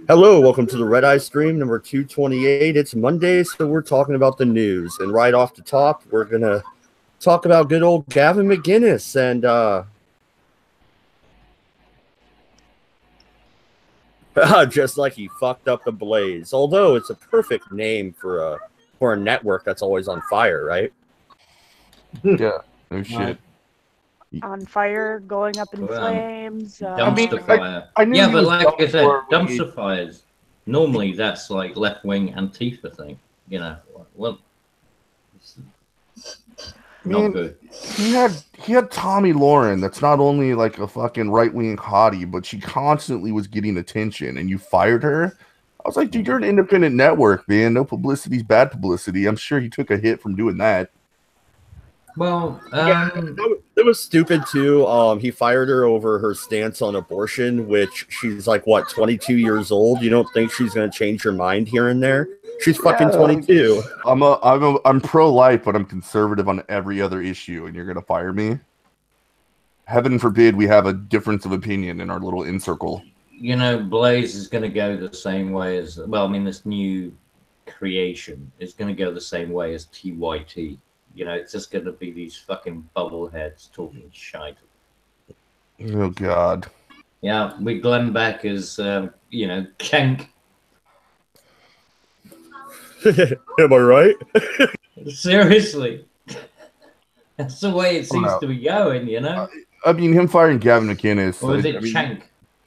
Hello, welcome to the Redeye stream number 228. It's Monday, so we're talking about the news. And right off the top, we're going to talk about good old Gavin McInnes. And just like he fucked up the Blaze. Although it's a perfect name for a network that's always on fire, right? Yeah, no shit. On fire, going up in flames. Dumpster fire. Yeah, but like I said, dumpster fires. Normally, that's like left-wing Antifa thing. You know, well, not good. He had Tommy Lauren. That's not only like a fucking right-wing hottie, but she constantly was getting attention, and you fired her. I was like, dude, you're an independent network, man. No publicity's bad publicity. I'm sure he took a hit from doing that. Well, it was stupid too. He fired her over her stance on abortion, which she's like, what, 22 years old? You don't think she's gonna change her mind here and there? She's fucking 22. I'm pro-life, but I'm conservative on every other issue, and you're gonna fire me? Heaven forbid we have a difference of opinion in our little in circle. You know, Blaze is gonna go the same way as this new creation is gonna go the same way as TYT. You know, it's just going to be these fucking bubbleheads talking shite. Oh, God. Yeah, with Glenn Beck as, Kenk. Am I right? Seriously. That's the way it seems to be going, you know? I mean, him firing Gavin McInnes. Or is it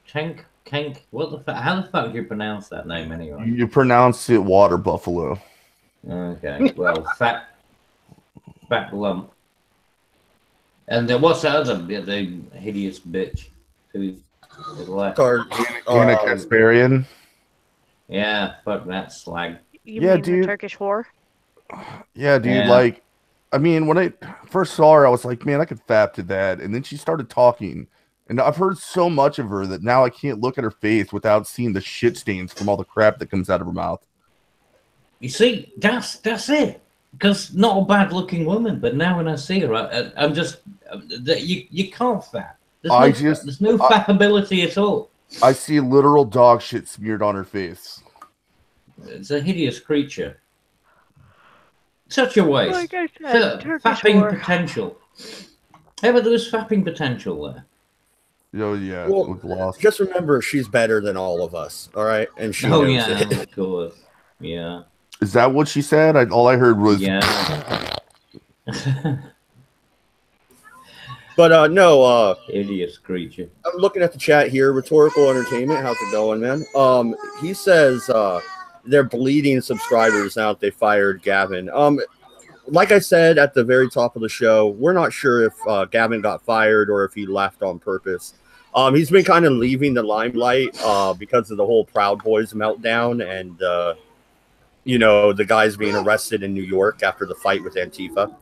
Chank? Kenk? What the fuck? How the fuck do you pronounce that name anyway? You pronounce it water buffalo. Okay, well, fat lump. And what's that other bit? The hideous bitch who is left? Anna Kasparian. Yeah, fuck that slag. You mean dude. The Turkish whore? Yeah, dude. Yeah. Like, I mean, when I first saw her, I was like, man, I could fap to that. And then she started talking, and I've heard so much of her that now I can't look at her face without seeing the shit stains from all the crap that comes out of her mouth. You see, that's it. Because not a bad-looking woman, but now when I see her, I'm just you can't fap. There's no fappability at all. I see literal dog shit smeared on her face. It's a hideous creature. Such a waste. Like I said, fapping potential. Yeah, but there was fapping potential there. Oh yeah. Well, just remember, she's better than all of us. All right, and she. Oh knows yeah, it. of course. Yeah. Is that what she said? All I heard was yeah. But no, hideous creature. I'm looking at the chat here. Rhetorical Entertainment, how's it going, man? He says they're bleeding subscribers now that they fired Gavin. Like I said at the very top of the show, we're not sure if Gavin got fired or if he left on purpose. He's been kind of leaving the limelight because of the whole Proud Boys meltdown and the guys being arrested in New York after the fight with Antifa.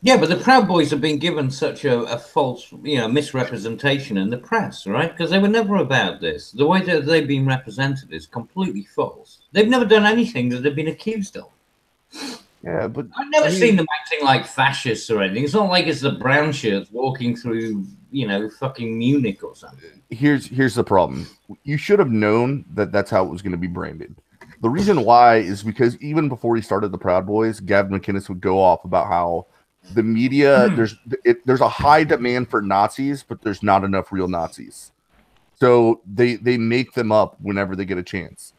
Yeah, but the Proud Boys have been given such a false, misrepresentation in the press, right? Because they were never about this. The way that they've been represented is completely false. They've never done anything that they've been accused of. Yeah, but I've never seen them acting like fascists or anything. It's not like it's the brown shirts walking through, fucking Munich or something. Here's the problem. You should have known that that's how it was going to be branded. The reason why is because even before he started the Proud Boys, Gavin McInnes would go off about how the media, there's a high demand for Nazis, but there's not enough real Nazis. So they make them up whenever they get a chance.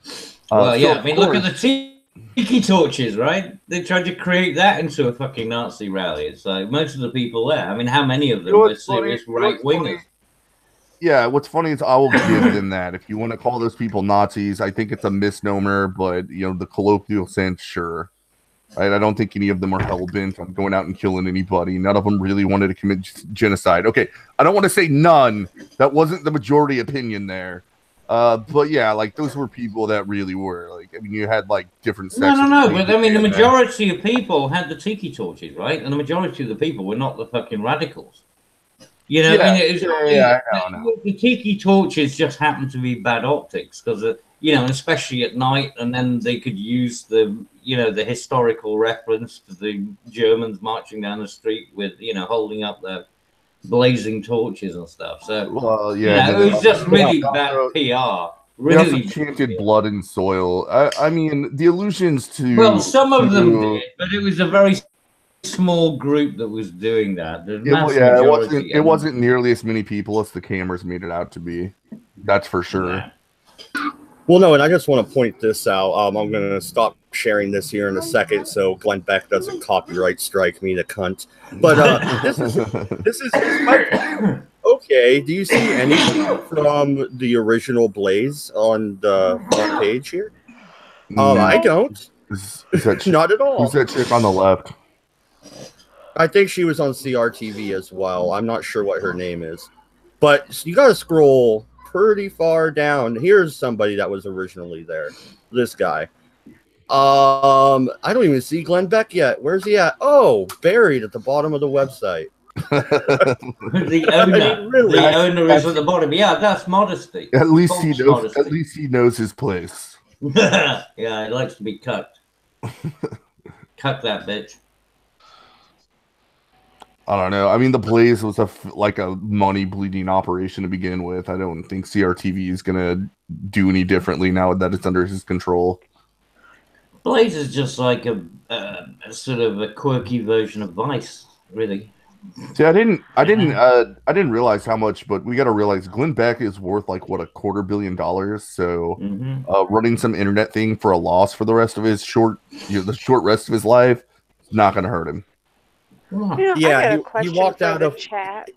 Look at the tiki torches, right? They tried to create that into a fucking Nazi rally. It's like most of the people there. I mean, how many of them were serious right-wingers? Yeah, what's funny is I will give them that. If you want to call those people Nazis, I think it's a misnomer, but the colloquial sense, sure. Right? I don't think any of them are hell-bent on going out and killing anybody. None of them really wanted to commit genocide. Okay, I don't want to say none. That wasn't the majority opinion there. But yeah, like those were people that really were. Like, I mean, you had like different sections. No. But I mean, the majority of people had the tiki torches, right? And the majority of the people were not the fucking radicals. The tiki torches just happened to be bad optics because, especially at night, and then they could use the historical reference to the Germans marching down the street with, holding up their blazing torches and stuff. So, it was just really bad PR. They also Really. chanted blood and soil. I mean, the allusions to... Well, some of them did, but it was a very small group that was doing that. The mass majority. It wasn't nearly as many people as the cameras made it out to be. That's for sure. Yeah. Well, no, and I just want to point this out. I'm going to stop sharing this here in a second so Glenn Beck doesn't copyright strike me, the cunt. But this is my... Okay, do you see anything from the original Blaze on the front page here? I don't. Is that Not at all. Who's that chick on the left? I think she was on CRTV as well. I'm not sure what her name is. But you got to scroll pretty far down. Here's somebody that was originally there. This guy. I don't even see Glenn Beck yet. Where's he at? Oh, buried at the bottom of the website. The owner, really? the owner is at the bottom. Yeah, that's modesty. At least he False knows. modesty. At least he knows his place. Yeah, it likes to be cut. Cut that bitch. I don't know. I mean, the Blaze was like a money bleeding operation to begin with. I don't think CRTV is gonna do any differently now that it's under his control. Blaze is just like a sort of a quirky version of Vice, really. See, I didn't realize how much, but we got to realize Glenn Beck is worth like what, $250 million. So running some internet thing for a loss for the rest of his short rest of his life is not going to hurt him. Yeah, he walked out of chat.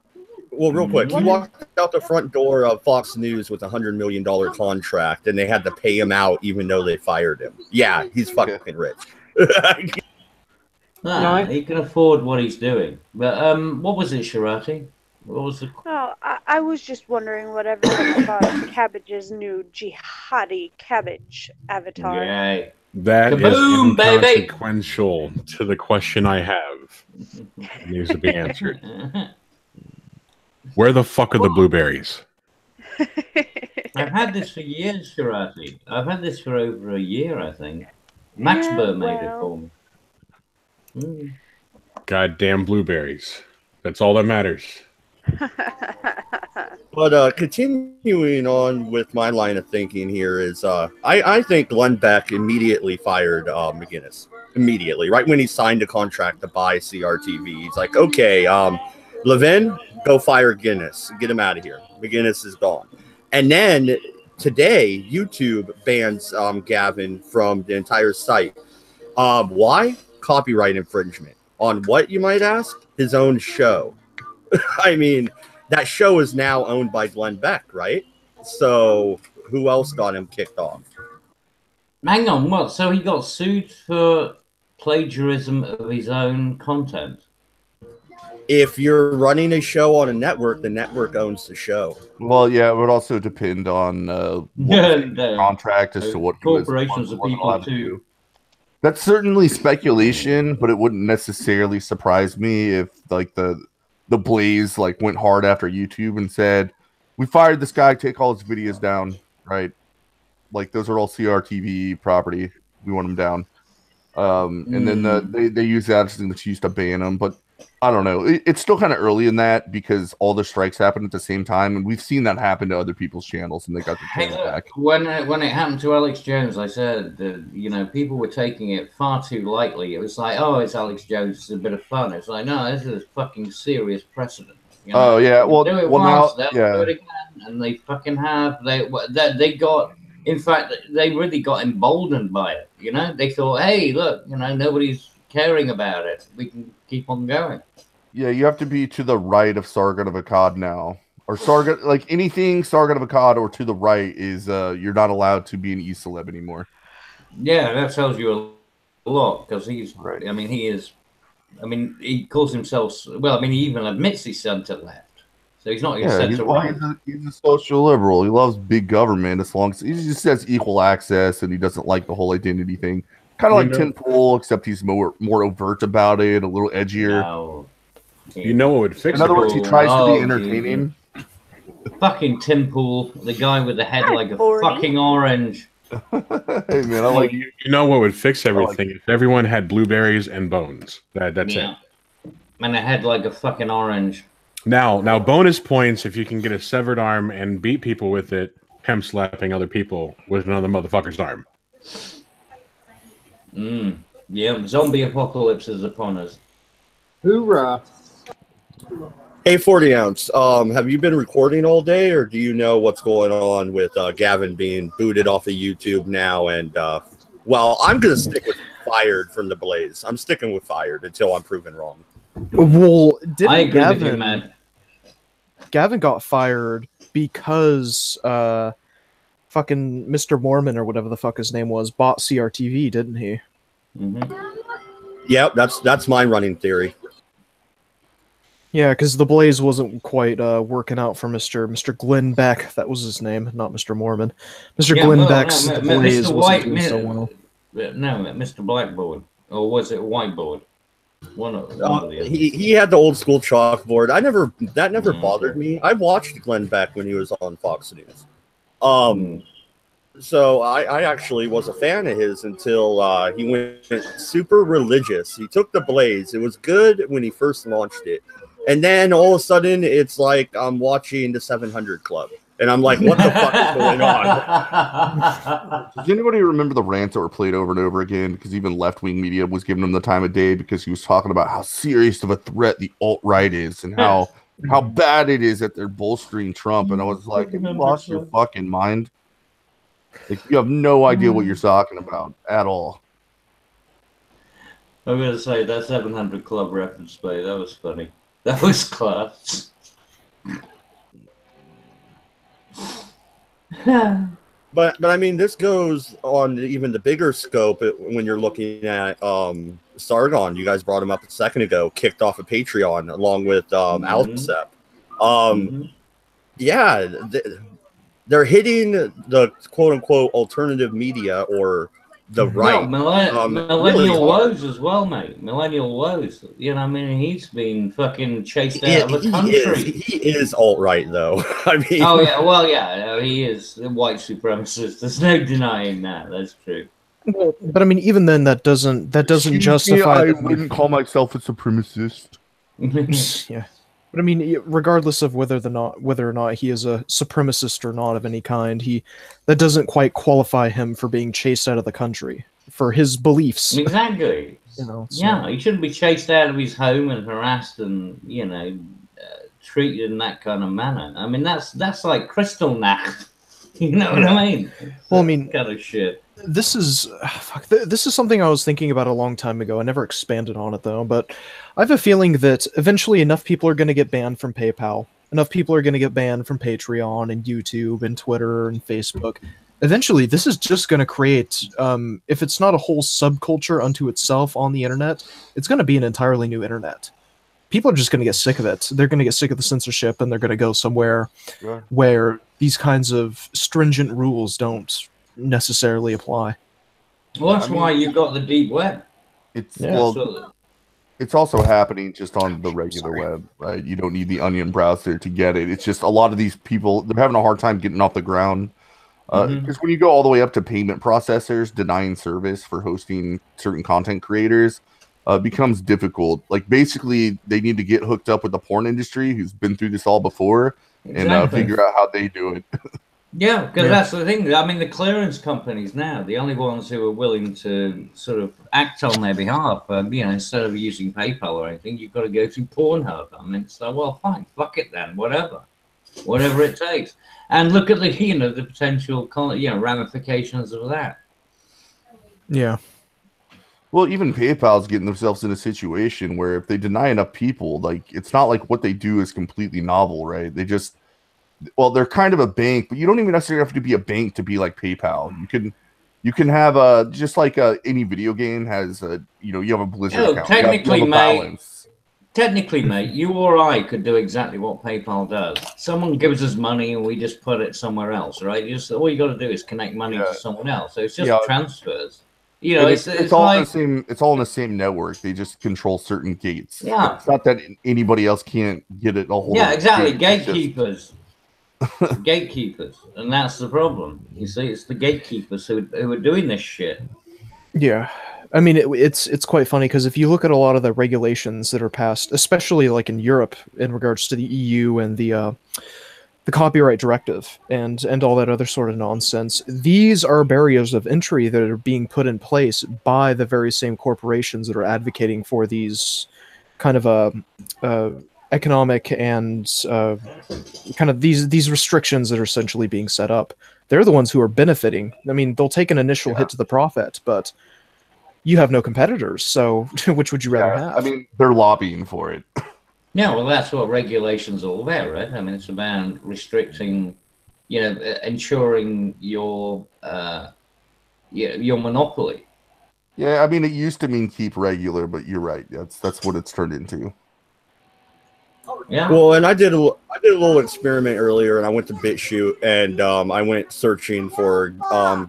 Well, real quick, he walked out the front door of Fox News with $100 million contract, and they had to pay him out even though they fired him. Yeah, he's fucking rich. He can afford what he's doing. But what was it, Sharati? What was the... Oh, I was just wondering whatever about Cabbage's new jihadi cabbage avatar. Yay. That Kaboom, is baby! inconsequential to the question I have. It needs to be answered. Where the fuck are the blueberries? I've had this for years, Sharati. I've had this for over a year, I think. Max Burr made it for me. Goddamn blueberries. That's all that matters. But continuing on with my line of thinking here is I think Glenn Beck immediately fired McGinnis. Immediately, right when he signed a contract to buy CRTV. He's like, okay, Levin, go fire Guinness. Get him out of here. McGinnis is gone. And then today, YouTube bans Gavin from the entire site. Why? Copyright infringement. On what, you might ask? His own show. I mean, that show is now owned by Glenn Beck, right? So who else got him kicked off? Hang on, what? So he got sued for plagiarism of his own content? If you're running a show on a network, the network owns the show. Well, yeah, it would also depend on contract as to what corporations are people too. That's certainly speculation, but it wouldn't necessarily surprise me if like the Blaze like went hard after YouTube and said, "We fired this guy, take all his videos down." Right? Like those are all CRTV property. We want them down. And then they use that as an excuse to ban them. But I don't know. It's still kind of early in that because all the strikes happen at the same time, and we've seen that happen to other people's channels, and they got the channel back. When it happened to Alex Jones, I said that people were taking it far too lightly. It was like, oh, it's Alex Jones, it's a bit of fun. It's like, no, this is a fucking serious precedent. Oh yeah, well, do it once, they'll do it again, and they fucking have. They got. In fact, they really got emboldened by it. They thought, hey, look, nobody's caring about it. We can keep on going. Yeah, you have to be to the right of Sargon of Akkad now. Or Sargon, like anything Sargon of Akkad or to the right is you're not allowed to be an e-celeb anymore. Yeah, that tells you a lot because he's right. He calls himself, he even admits he's center left. So he's not even center right. He's a social liberal. He loves big government as long as he just says equal access and he doesn't like the whole identity thing. Kind of like Tim Pool, except he's more overt about it, a little edgier. No. You know what would fix it? In other words, he tries to be entertaining. Fucking Tim Pool, the guy with the head like a fucking orange. Hey man, I like you. You know what would fix everything? If everyone had blueberries and bones. That's it. And a head like a fucking orange. Now bonus points if you can get a severed arm and beat people with it pimp slapping other people with another motherfucker's arm. Yeah, zombie apocalypse is upon us. Hoorah! Hey, 40 ounce. Have you been recording all day, or do you know what's going on with Gavin being booted off of YouTube now? And well, I'm gonna stick with fired from the Blaze. I'm sticking with fired until I'm proven wrong. Well, I didn't agree with you, man. Gavin got fired because fucking Mr. Mormon or whatever the fuck his name was bought CRTV, didn't he? Yep, that's my running theory. Yeah, because the Blaze wasn't quite working out for Mr. Glenn Beck. That was his name, not Mr. Mormon. Mr. Glenn Beck's The Blaze wasn't doing so well. No, Mr. Blackboard. Or was it Whiteboard? One of the other. He had the old school chalkboard. That never bothered me. I watched Glenn Beck when he was on Fox News. So I actually was a fan of his until he went super religious. He took the Blaze. It was good when he first launched it. And then all of a sudden, it's like I'm watching the 700 Club. And I'm like, what the fuck is going on? Does anybody remember the rants that were played over and over again? Because even left-wing media was giving him the time of day because he was talking about how serious of a threat the alt-right is and how bad it is that they're bolstering Trump. And I was like, have you lost your fucking mind? Like, you have no idea what you're talking about at all. I'm going to say that 700 Club reference play. That was funny. That was class. But I mean, this goes on even the bigger scope when you're looking at Sargon. You guys brought him up a second ago, kicked off of Patreon along with Alcep. Yeah, they're hitting the quote unquote alternative media or the right. Millennial Woes as well, mate. Millennial Woes. You know, I mean, he's been fucking chased out of the country. He is alt-right, though. I mean, oh yeah, well, yeah, he is a white supremacist. There's no denying that. That's true. Well, but I mean, even then, that doesn't justify. I wouldn't call myself a supremacist. Yeah. But I mean, regardless of whether or not he is a supremacist or not of any kind, that doesn't quite qualify him for being chased out of the country for his beliefs. Exactly. You know, so. Yeah, he shouldn't be chased out of his home and harassed and treated in that kind of manner. I mean, that's like Kristallnacht. You know what I mean? Well, I mean, kind of shit. This is something I was thinking about a long time ago. I never expanded on it though, but I have a feeling that eventually enough people are going to get banned from PayPal. Enough people are going to get banned from Patreon and YouTube and Twitter and Facebook. Eventually, this is just going to create, if it's not a whole subculture unto itself on the internet, it's going to be an entirely new internet. People are just going to get sick of it. They're going to get sick of the censorship, and they're going to go somewhere where these kinds of stringent rules don't necessarily apply. Well, that's why you've got the deep web. It's also happening just on the regular web, right? You don't need the Onion browser to get it. It's just a lot of these people, they're having a hard time getting off the ground. Because when you go all the way up to payment processors denying service for hosting certain content creators, becomes difficult. Like, basically, they need to get hooked up with the porn industry who's been through this all before and figure out how they do it. Yeah, because that's the thing. I mean, the clearance companies now, the only ones who are willing to sort of act on their behalf, instead of using PayPal or anything, you've got to go through Pornhub. I mean, it's like, well, fine, fuck it then, whatever it takes. And look at the potential ramifications of that. Yeah. Well, even PayPal's getting themselves in a situation where if they deny enough people, like, it's not like what they do is completely novel, right? They're kind of a bank, but you don't even necessarily have to be a bank to be like PayPal. You can have just like any video game has you have a Blizzard account. Technically, mate, you or I could do exactly what PayPal does. Someone gives us money and we just put it somewhere else, right? All you got to do is connect money to someone else. So it's just transfers. It's all like, it's all in the same network. They just control certain gates. Yeah, it's not that anybody else can't get it. Yeah, exactly. Gatekeepers. Gatekeepers, and that's the problem. You see, it's the gatekeepers who are doing this shit. Yeah, I mean, it's quite funny because if you look at a lot of the regulations that are passed, especially like in Europe in regards to the EU and the the copyright directive and all that other sort of nonsense. These are barriers of entry that are being put in place by the very same corporations that are advocating for these kind of economic and kind of these restrictions that are essentially being set up. They're the ones who are benefiting. I mean, they'll take an initial hit to the profit, but you have no competitors, so which would you rather have? I mean, they're lobbying for it. Yeah, well, that's what regulation's all about, right? I mean, it's about restricting, ensuring your monopoly. Yeah, I mean, it used to mean keep regular, but you're right. That's what it's turned into. Yeah. Well, and I did a little experiment earlier, and I went to BitChute, and I went searching for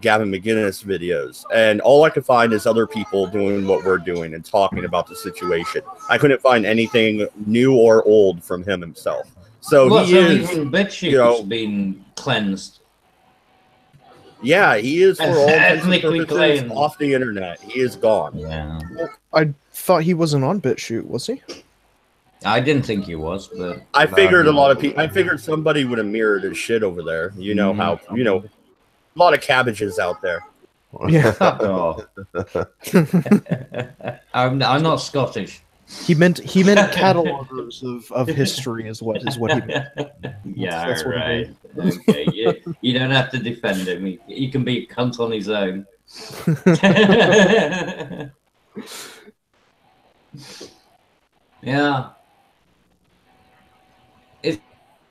Gavin McInnes videos, and all I could find is other people doing what we're doing and talking about the situation. I couldn't find anything new or old from him himself. So he is, even BitChute's been cleansed. Yeah, he is for all intents and Ethnically purposes cleansed. off the internet. He is gone. Yeah. I thought he wasn't on BitChute, was he? I didn't think he was, but I figured a lot of people. I figured somebody would have mirrored his shit over there. You know how a lot of cabbages out there. Yeah. Oh. I'm not Scottish. He meant catalogers of history is what he meant. Yeah, That's what he right. Okay, you don't have to defend him. He can be a cunt on his own. Yeah.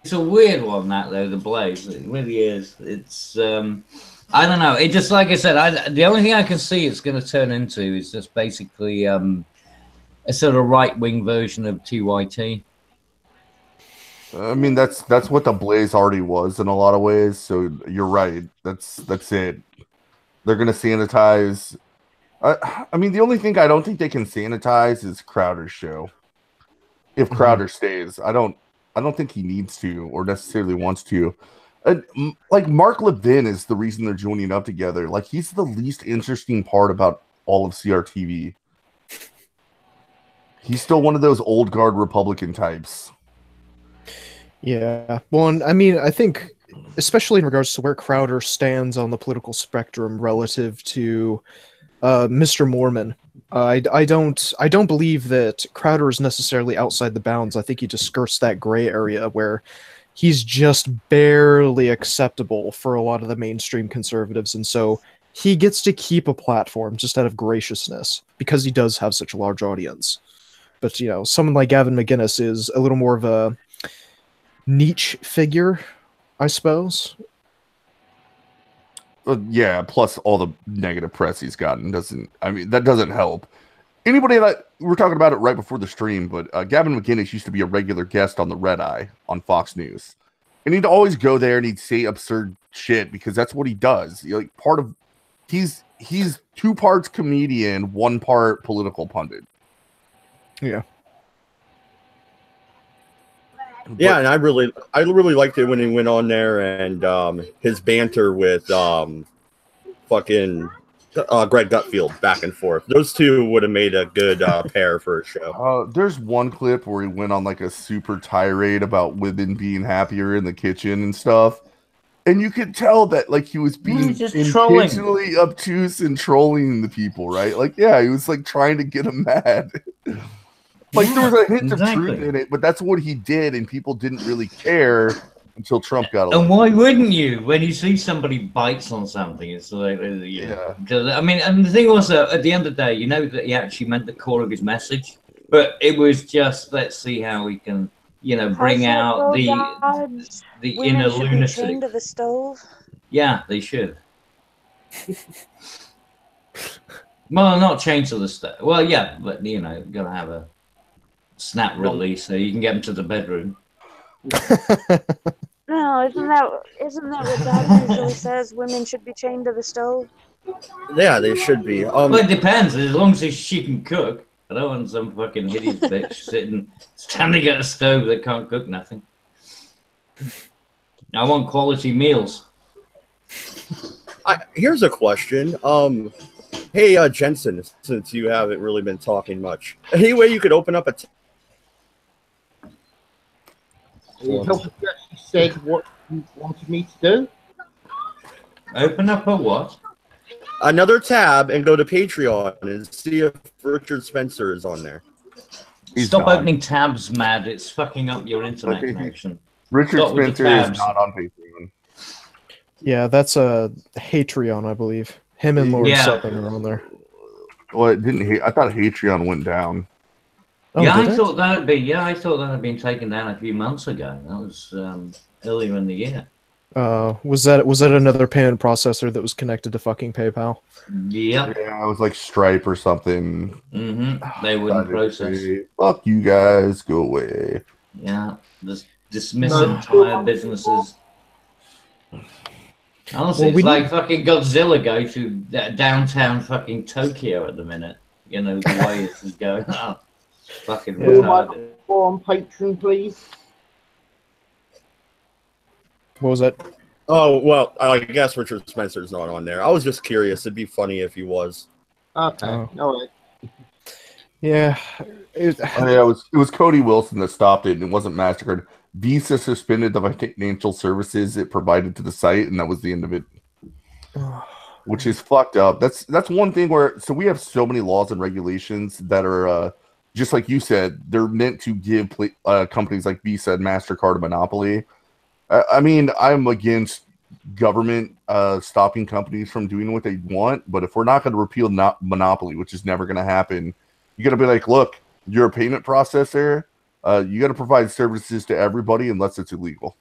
It's a weird one, that though, the Blaze. It really is. It's I don't know. It just, like I said, the only thing I can see it's going to turn into is just basically a sort of right-wing version of TYT. I mean, that's what the Blaze already was in a lot of ways. So you're right. That's it. They're gonna sanitize. I mean, the only thing I don't think they can sanitize is Crowder's show. If Crowder stays, I don't think he needs to or necessarily wants to. Like Mark Levin is the reason they're joining up together. Like, he's the least interesting part about all of CRTV. He's still one of those old guard Republican types. Yeah. Well, and I mean, I think, especially in regards to where Crowder stands on the political spectrum relative to Mr. Mormon, I don't believe that Crowder is necessarily outside the bounds. I think he just skirts that gray area where he's just barely acceptable for a lot of the mainstream conservatives, and so he gets to keep a platform just out of graciousness because he does have such a large audience. But someone like Gavin McInnes is a little more of a niche figure, I suppose. Yeah, plus all the negative press he's gotten that doesn't help. Anybody that we're talking about it right before the stream, but Gavin McInnes used to be a regular guest on the Redeye on Fox News, and he'd always go there and he'd say absurd shit because that's what he does. He's 2 parts comedian, 1 part political pundit. Yeah. Yeah, and I really liked it when he went on there and his banter with fucking Greg Gutfield back and forth. Those two would have made a good pair for a show. There's one clip where he went on like a super tirade about women being happier in the kitchen and stuff. And you could tell that like he was being intentionally obtuse and trolling the people, right? Like, yeah, he was like trying to get them mad. Like, there was a hint of truth in it, but that's what he did, and people didn't really care until Trump got elected. And why wouldn't you? When you see somebody bites on something, it's like, yeah. I mean, and the thing was, at the end of the day, that he actually meant the core of his message, but it was just, let's see how we can, bring out the inner lunatic. Chained to the stove. Yeah, they should. Well, not chained to the stove. Well, yeah, but gotta have a snap release so you can get them to the bedroom. No, isn't that what Dad usually says? Women should be chained to the stove. Yeah, they should be. Well, it depends. As long as she can cook. I don't want some fucking hideous bitch standing at a stove that can't cook nothing. I want quality meals. Here's a question. Hey, Jensen, since you haven't really been talking much, any way you could open up a said what you wanted me to do. Open up a what? Another tab and go to Patreon and see if Richard Spencer is on there. Stop opening tabs, Mad. It's fucking up your internet connection. Richard Stop with the Spencer is tabs. not on Patreon. Yeah, that's a Hatreon, I believe. Him and Lord Yeah. Something are on there. Well, it didn't. I thought Patreon went down. Oh, Yeah, did I it? thought that had been taken down a few months ago. That was earlier in the year. Was that another payment processor that was connected to fucking PayPal? Yep. Yeah, it was like Stripe or something. They wouldn't Decided to process. say, fuck you guys, go away. Yeah. Just dismiss entire businesses. Honestly, Well, it's like fucking Godzilla go to downtown fucking Tokyo at the minute. You know, the way this is going. Oh, it's fucking retarded. Or on Patreon, please. What was that? Oh, well, I guess Richard Spencer's not on there. I was just curious. It'd be funny if he was. Okay, all right. Yeah. Yeah, it was Cody Wilson that stopped it, and it wasn't MasterCard. Visa suspended the financial services it provided to the site, and that was the end of it. Which is fucked up. That's one thing where we have so many laws and regulations that are just like you said, they're meant to give companies like Visa and MasterCard a monopoly. I mean, I'm against government stopping companies from doing what they want, but if we're not going to repeal monopoly, which is never going to happen, you got to be like, look, you're a payment processor. You got to provide services to everybody unless it's illegal.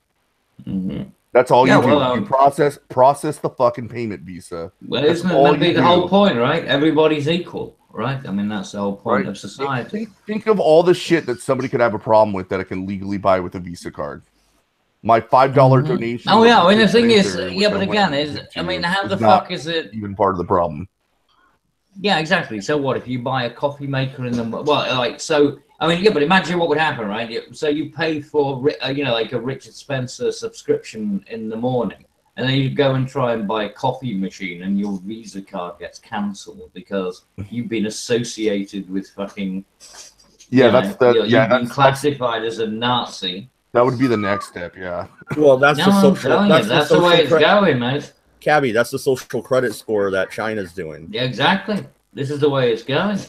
That's all you do. You process the fucking payment, Visa. Well, isn't it meant to be the whole point, right? Everybody's equal, right? I mean, that's the whole point of society. Think of all the shit that somebody could have a problem with that I can legally buy with a Visa card. My $5 donation. Oh yeah, I mean the thing is, but again, how the fuck is it even part of the problem? Yeah, exactly. So what if you buy a coffee maker in the but imagine what would happen, right? So you pay for like a Richard Spencer subscription in the morning, and then you go and try and buy a coffee machine, and your Visa card gets cancelled because you've been associated with fucking. You've been classified as a Nazi. That would be the next step, yeah. Well, that's the social. That's the way it's going, mate. Cabby, that's the social credit score that China's doing. Yeah, exactly. This is the way it's going.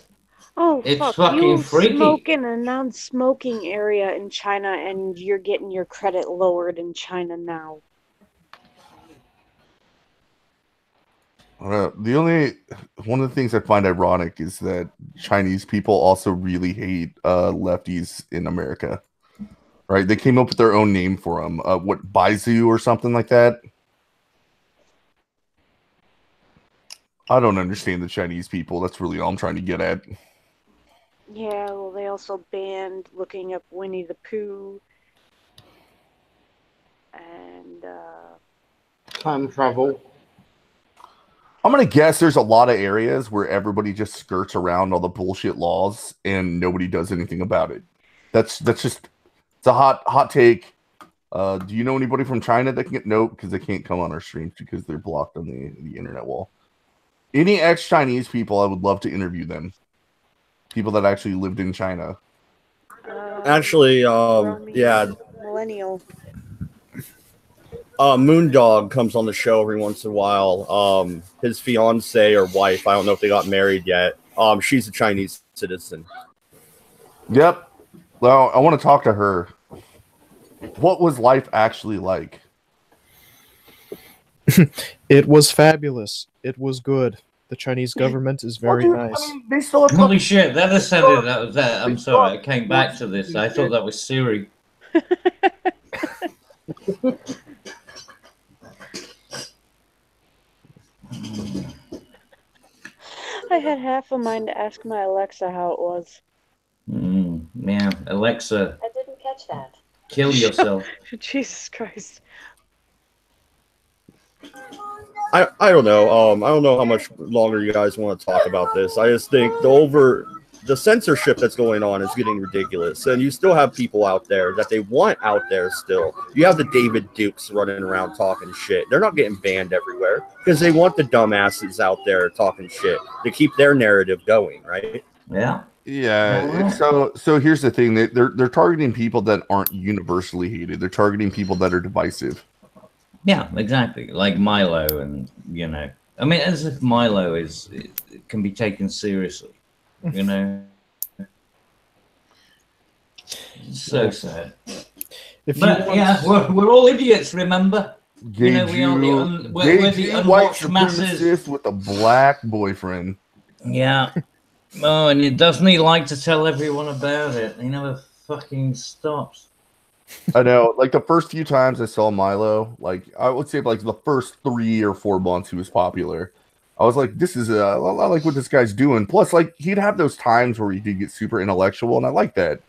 Oh, it's fuck. fucking You freaky. smoke in a non-smoking area in China, and you're getting your credit lowered in China now. One of the things I find ironic is that Chinese people also really hate lefties in America. Right? They came up with their own name for them. Baizu or something like that? I don't understand the Chinese people. That's really all I'm trying to get at. Yeah, well, they also banned looking up Winnie the Pooh. And, time travel. I'm going to guess there's a lot of areas where everybody just skirts around all the bullshit laws and nobody does anything about it. That's just... It's a hot take. Do you know anybody from China that can get because they can't come on our streams because they're blocked on the internet wall? Any ex-Chinese people, I would love to interview them. People that actually lived in China. Actually, yeah. Millennial. Moondog comes on the show every once in a while. His fiance or wife, I don't know if they got married yet. She's a Chinese citizen. Yep. Well, I want to talk to her. What was life actually like? It was fabulous. It was good. The Chinese government is very nice. I mean, they still have Holy shit, that ascended. That was that. I'm sorry, I came back to this. I thought that was Siri. I had half a mind to ask my Alexa how it was. Man, Alexa. I didn't catch that. Kill yourself. Jesus Christ. I don't know. I don't know how much longer you guys want to talk about this. I just think the censorship that's going on is getting ridiculous. And you still have people out there that they want out there still. You have the David Dukes running around talking shit. They're not getting banned everywhere because they want the dumbasses out there talking shit to keep their narrative going, right? Yeah. Yeah. So here's the thing: they're targeting people that aren't universally hated. They're targeting people that are divisive. Yeah, exactly. Like Milo, and I mean, as if Milo can be taken seriously. So sad. We're all idiots. Remember, we are we're the unwatched masses with a black boyfriend. Yeah. Oh, and doesn't he like to tell everyone about it? He never fucking stops. I know. Like the first few times I saw Milo, like I would say like the first 3 or 4 months he was popular. I was like, this is I like what this guy's doing. Plus, like he'd have those times where he could get super intellectual, and I like that.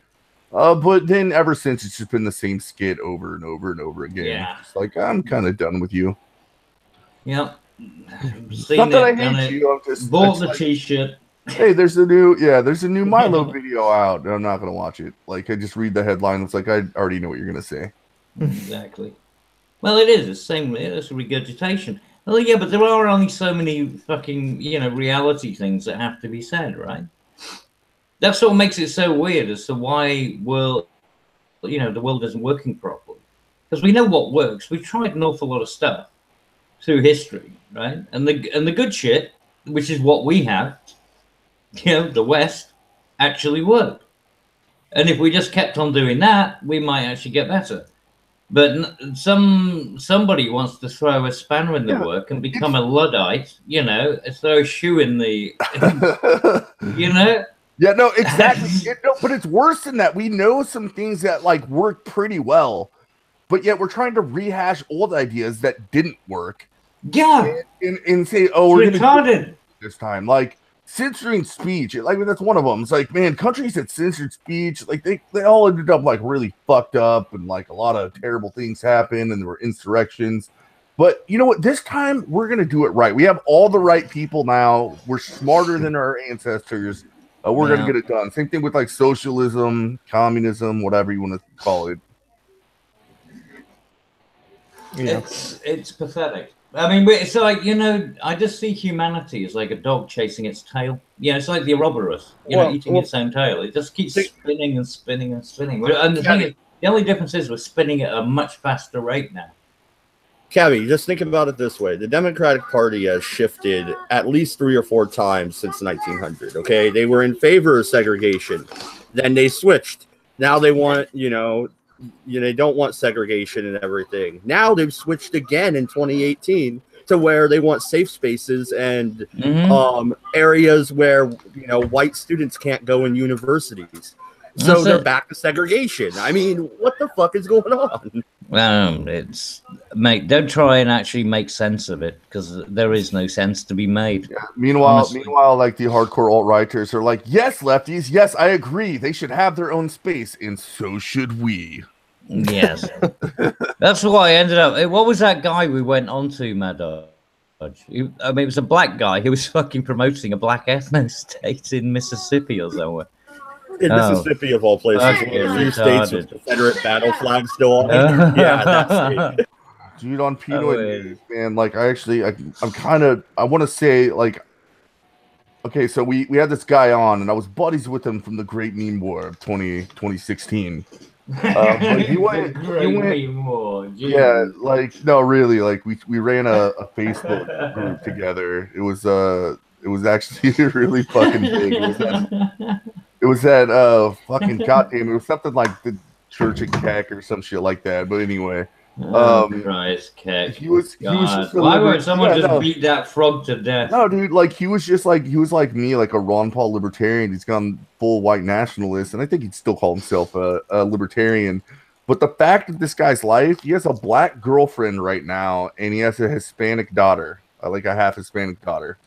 But then ever since it's just been the same skit over and over and over again. Yeah. It's like I'm kind of done with you. Yep. Not that I hate you. I'm just bought the t-shirt. Hey, there's a new Milo video out. I'm not gonna watch it. Like I just read the headline. It's like I already know what you're gonna say. Exactly. Well, it is the same. It's a regurgitation. Well, yeah, but there are only so many fucking reality things that have to be said, right? That's what makes it so weird as to why the world isn't working properly. Because we know what works. We've tried an awful lot of stuff through history, right? And the good shit, which is what we have, the West, actually worked. And if we just kept on doing that, we might actually get better. But somebody wants to throw a spanner in the work and become a Luddite, throw a shoe in the, Yeah, no, exactly. But it's worse than that. We know some things that like work pretty well, but yet we're trying to rehash old ideas that didn't work. Yeah, and say, oh, we're retarded this time. Like censoring speech, like that's one of them. It's like, man, countries that censored speech, like they all ended up like really fucked up, and like a lot of terrible things happened, and there were insurrections. But you know what? This time we're gonna do it right. We have all the right people now. We're smarter than our ancestors. We're gonna get it done. Same thing with like socialism, communism, whatever you want to call it. Yeah. It's pathetic. I mean, it's like I just see humanity as like a dog chasing its tail. It's like the Ouroboros, eating its own tail. It just keeps spinning and spinning and spinning. And the thing is, the only difference is we're spinning at a much faster rate now. Cabby, just think about it this way. The Democratic Party has shifted at least 3 or 4 times since 1900, okay? They were in favor of segregation. Then they switched. Now they want, they don't want segregation and everything. Now they've switched again in 2018 to where they want safe spaces and areas where, white students can't go in universities. So they're back to segregation. I mean, what the fuck is going on? Mate, don't try and actually make sense of it, because there is no sense to be made. Yeah. Meanwhile, like the hardcore alt-righters are like, yes, lefties, yes, I agree. They should have their own space, and so should we. Yes. That's why I ended up. What was that guy we went on to, MADDS? It was a black guy who was fucking promoting a black ethno state in Mississippi or somewhere. In Mississippi, of all places, one of the few states with Confederate battle flags still on it. Yeah, that's it. Dude, on Pinoy News, man, like I want to say, like, okay, so we had this guy on, and I was buddies with him from the Great Meme War of 2016. But he went, yeah, like, no, really, like we ran a Facebook group together. It was actually really fucking big. It was that fucking goddamn. It was something like the Church of Keck or some shit like that. But anyway, Christ, Keck. He was just why would someone beat that frog to death? No, dude. Like he was like me, like a Ron Paul libertarian. He's gone full white nationalist, and I think he'd still call himself a libertarian. But the fact of this guy's life, he has a black girlfriend right now, and he has a Hispanic daughter, like a half Hispanic daughter.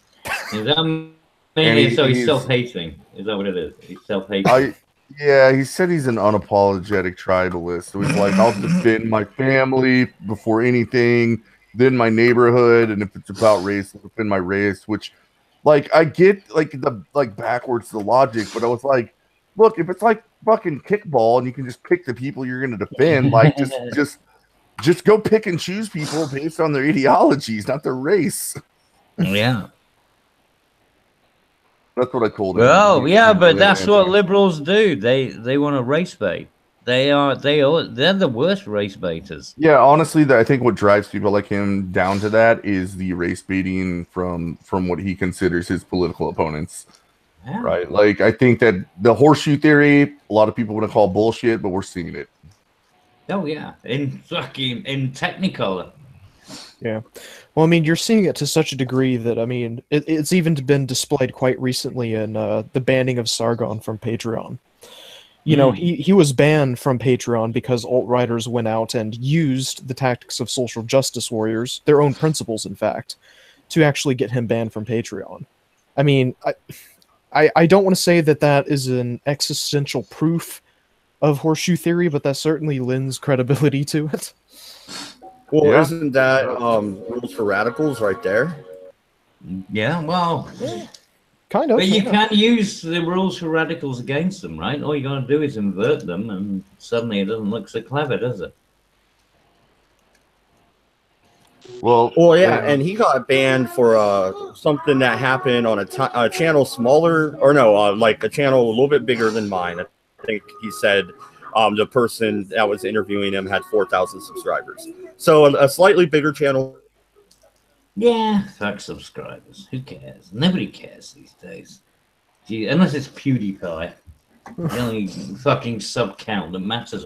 Is that? So he's self-hating. Is that what it is? He's self-hating. Yeah, he said he's an unapologetic tribalist. So he's like, I'll defend my family before anything, then my neighborhood, and if it's about race, I'll defend my race. Which, like, I get backwards the logic, but I was like, look, if it's like fucking kickball and you can just pick the people you're going to defend, like just go pick and choose people based on their ideologies, not their race. Yeah. That's what I told him. Well, yeah, but He that's didn't what answer. liberals do. They want to race bait. They're the worst race baiters. Yeah, honestly, I think what drives people like him down to that is the race baiting from what he considers his political opponents. Yeah. Right? Like, I think that the horseshoe theory, a lot of people want to call bullshit, but we're seeing it. Oh yeah, in Technicolor. Yeah. Well, I mean, you're seeing it to such a degree that, I mean, it's even been displayed quite recently in the banning of Sargon from Patreon. You know, he was banned from Patreon because alt-righters went out and used the tactics of social justice warriors, their own principles, in fact, to actually get him banned from Patreon. I mean, I don't want to say that that is an existential proof of horseshoe theory, but that certainly lends credibility to it. Well, Yeah. isn't that rules for radicals right there? Yeah, well, Kind of. but you yeah. can use the rules for radicals against them, right? All you got to do is invert them, and suddenly it doesn't look so clever, does it? Well, Yeah, and he got banned for something that happened on a channel smaller, or no, like a channel a little bit bigger than mine. I think he said the person that was interviewing him had 4,000 subscribers. So a slightly bigger channel. Yeah, fuck subscribers. Who cares? Nobody cares these days. Gee, unless it's PewDiePie. The only fucking sub count that matters.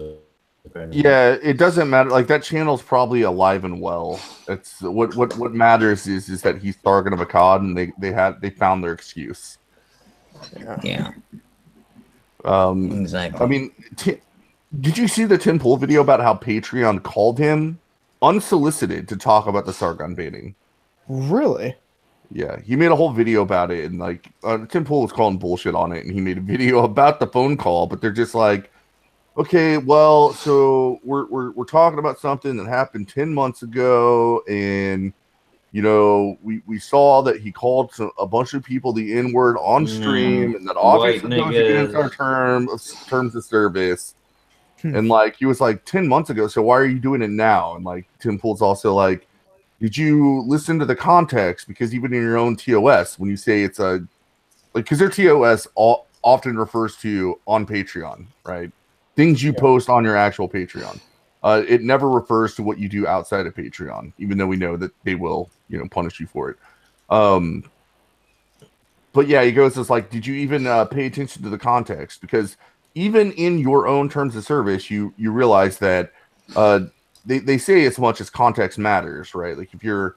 yeah, it doesn't matter. Like, that channel's probably alive and well. It's what matters is that he's Sargon of Akkad, and they found their excuse. Yeah, exactly. I mean, did you see the Tim Pool video about how Patreon called him unsolicited to talk about the Sargon banning? Really? Yeah, he made a whole video about it, and like Tim Pool was calling bullshit on it, and he made a video about the phone call, but they're just like, okay, well, so we're talking about something that happened 10 months ago, and you know, we saw that he called a bunch of people the N-word on stream, and that obviously goes against our terms of service. And like, he was like 10 months ago, so why are you doing it now? And like, Tim Pool's also like, did you listen to the context? Because even in your own TOS, when you say it's a, like, because their TOS often refers to on Patreon, right? Things you post on your actual Patreon. It never refers to what you do outside of Patreon, even though we know that they will, you know, punish you for it. But yeah, he goes, it's like, did you even pay attention to the context? Because even in your own terms of service, you realize that they say as much as context matters, right? Like, if you're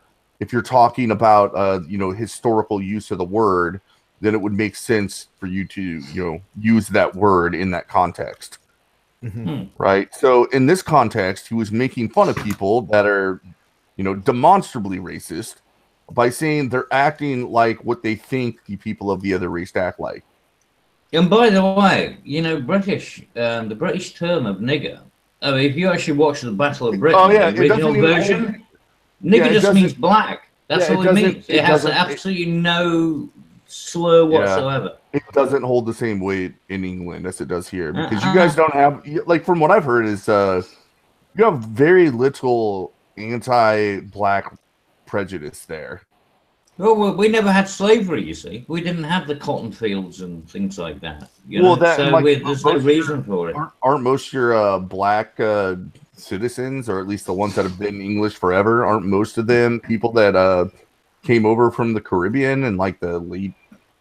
talking about you know, historical use of the word, then it would make sense for you to, you know, use that word in that context. Right? So in this context, he was making fun of people that are, you know, demonstrably racist by saying they're acting like what they think the people of the other race act like. And by the way, you know, the British term of nigger, I mean, if you actually watch the Battle of Britain, the original version, nigger just means black. That's all it means. It has absolutely no slur whatsoever. It doesn't hold the same weight in England as it does here, because you guys don't have, like, from what I've heard is you have very little anti-black prejudice there. Well, we never had slavery, you see. We didn't have the cotton fields and things like that. You know? That, so like, there's no reason for it. Aren't most of your black citizens, or at least the ones that have been English forever, aren't most of them people that came over from the Caribbean in like the late,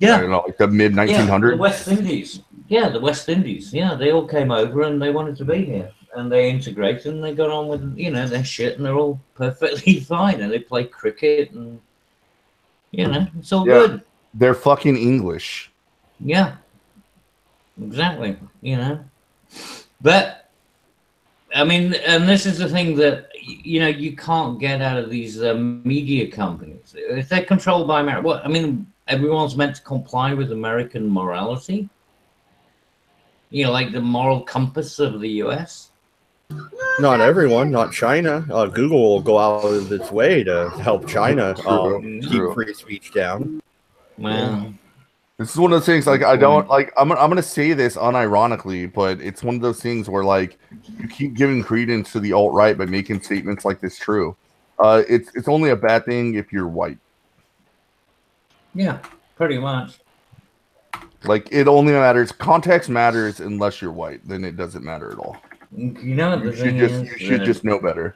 I don't know, like the mid 1900s? The West Indies. Yeah, the West Indies. Yeah, they all came over and they wanted to be here. And they integrated and they got on with, you know, their shit, and they're all perfectly fine. And they play cricket and, you know, it's all good. They're fucking English. Yeah, exactly. You know, but I mean, and this is the thing that, you know, you can't get out of these media companies if they're controlled by America. What I mean, everyone's meant to comply with American morality. You know, like the moral compass of the U.S. Not everyone, not China. Google will go out of its way to help China keep free speech down. Well, this is one of those things, like, I don't, like, I'm gonna say this unironically, but it's one of those things where, like, you keep giving credence to the alt-right by making statements like this true. It's only a bad thing if you're white. Yeah, pretty much. Like, it only matters. Context matters unless you're white. Then it doesn't matter at all. You know what the thing You is? should just know better.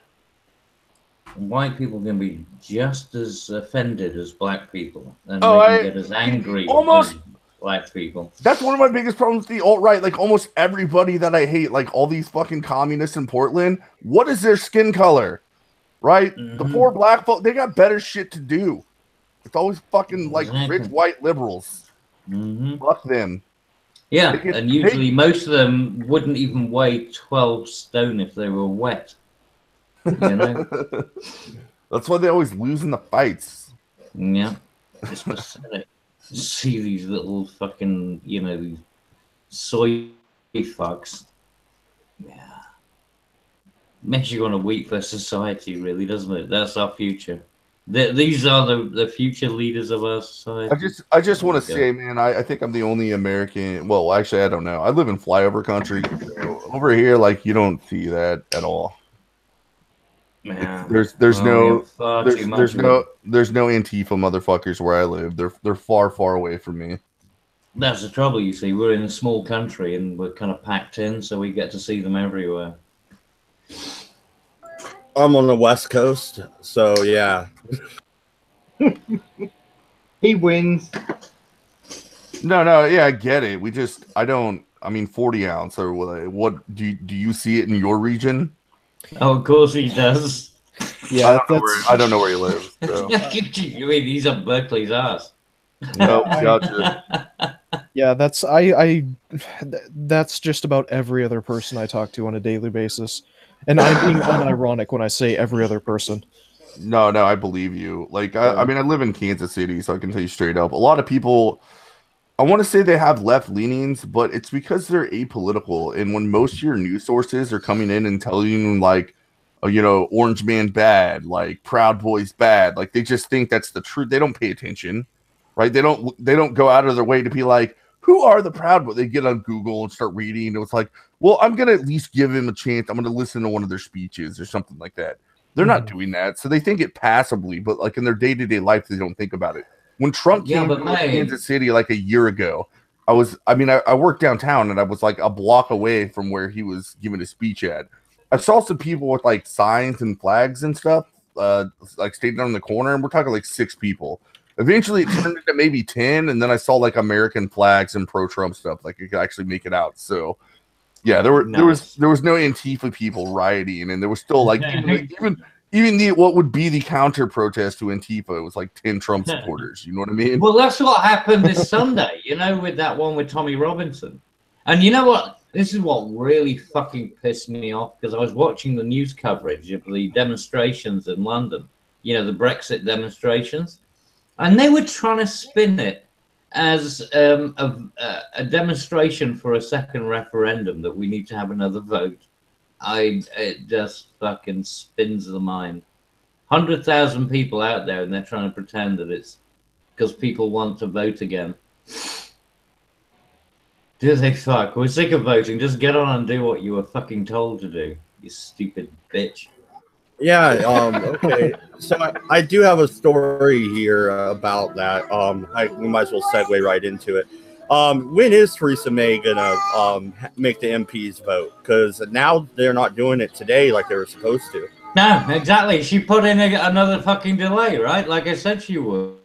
White people can be just as offended as black people, and Oh, they can get as angry almost- as black people. That's one of my biggest problems with the alt-right. Like, almost everybody that I hate, like all these fucking communists in Portland, what is their skin color? Right? The poor black folk, they got better shit to do. It's always fucking like rich white liberals. Fuck them. Yeah, and usually most of them wouldn't even weigh 12 stone if they were wet. You know? That's why they always lose in the fights. Yeah. It's pathetic. See these little fucking, you know, these soy fucks. Yeah. Makes you want to weep for society, really, doesn't it? That's our future. These are the future leaders of our society. I just want to say, man, I think I'm the only American. Well, actually, I don't know. I live in flyover country. Over here, like, you don't see that at all. Yeah. There's no Antifa motherfuckers where I live. They're far away from me. That's the trouble, you see. We're in a small country and we're kind of packed in, so we get to see them everywhere. I'm on the West Coast, so yeah. He wins. No, yeah, I get it. I mean, 40 ounce or what? Do you see it in your region? Oh, of course he does. Yeah, I don't know where you live. So. You mean he's up Berkeley's ass? No, gotcha. Yeah, that's just about every other person I talk to on a daily basis. And I'm being unironic when I say every other person. No, I believe you. Like, I mean, I live in Kansas City, so I can tell you straight up. A lot of people, I want to say they have left leanings, but it's because they're apolitical. And when most of your news sources are coming in and telling you, like, you know, Orange Man bad, like Proud Boys bad, like they just think that's the truth. They don't pay attention, right? They don't go out of their way to be like, who are the Proud Boys? They get on Google and start reading. And it's like, well, I'm going to at least give him a chance. I'm going to listen to one of their speeches or something like that. They're not doing that. So they think it passively, but like in their day-to-day life, they don't think about it. When Trump came to Kansas City like a year ago, I worked downtown and I was like a block away from where he was giving a speech at. I saw some people with like signs and flags and stuff, like standing on the corner, and we're talking like 6 people. Eventually, it turned into maybe 10, and then I saw like American flags and pro-Trump stuff. Like, you could actually make it out. So, yeah, there was no Antifa people rioting, and there was still like even what would be the counter protest to Antifa was like 10 Trump supporters. You know what I mean? Well, that's what happened this Sunday. You know, with that one with Tommy Robinson, and you know what? This is what really fucking pissed me off, because I was watching the news coverage of the demonstrations in London. You know, the Brexit demonstrations. And they were trying to spin it as a demonstration for a second referendum that we need to have another vote. It just fucking spins the mind. 100,000 people out there, and they're trying to pretend that it's because people want to vote again. Do they fuck? We're sick of voting. Just get on and do what you were fucking told to do, you stupid bitch. Yeah, okay. So I do have a story here about that. We might as well segue right into it. When is Theresa May gonna make the MPs vote? Because now they're not doing it today like they were supposed to. No, exactly. She put in another fucking delay, right? Like I said she would.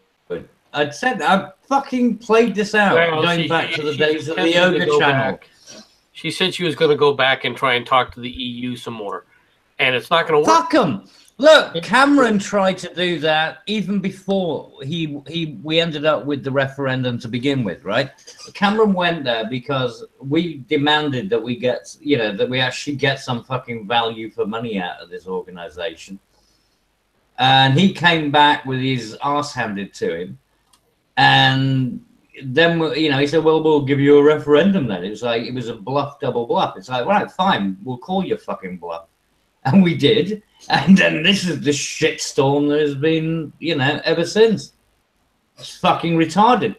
I fucking played this out, going back to the days of the Yoga channel. She said she was going to go back and try and talk to the EU some more. And it's not going to work. Fuck them. Look, Cameron tried to do that even before we ended up with the referendum to begin with, right? Cameron went there because we demanded that we get, that we actually get some fucking value for money out of this organization. And he came back with his ass handed to him. And then, he said, well, we'll give you a referendum then. It was like, it was a bluff, double bluff. It's like, right, fine, we'll call you fucking bluff. And we did. And then this is the shitstorm that has been, ever since. It's fucking retarded.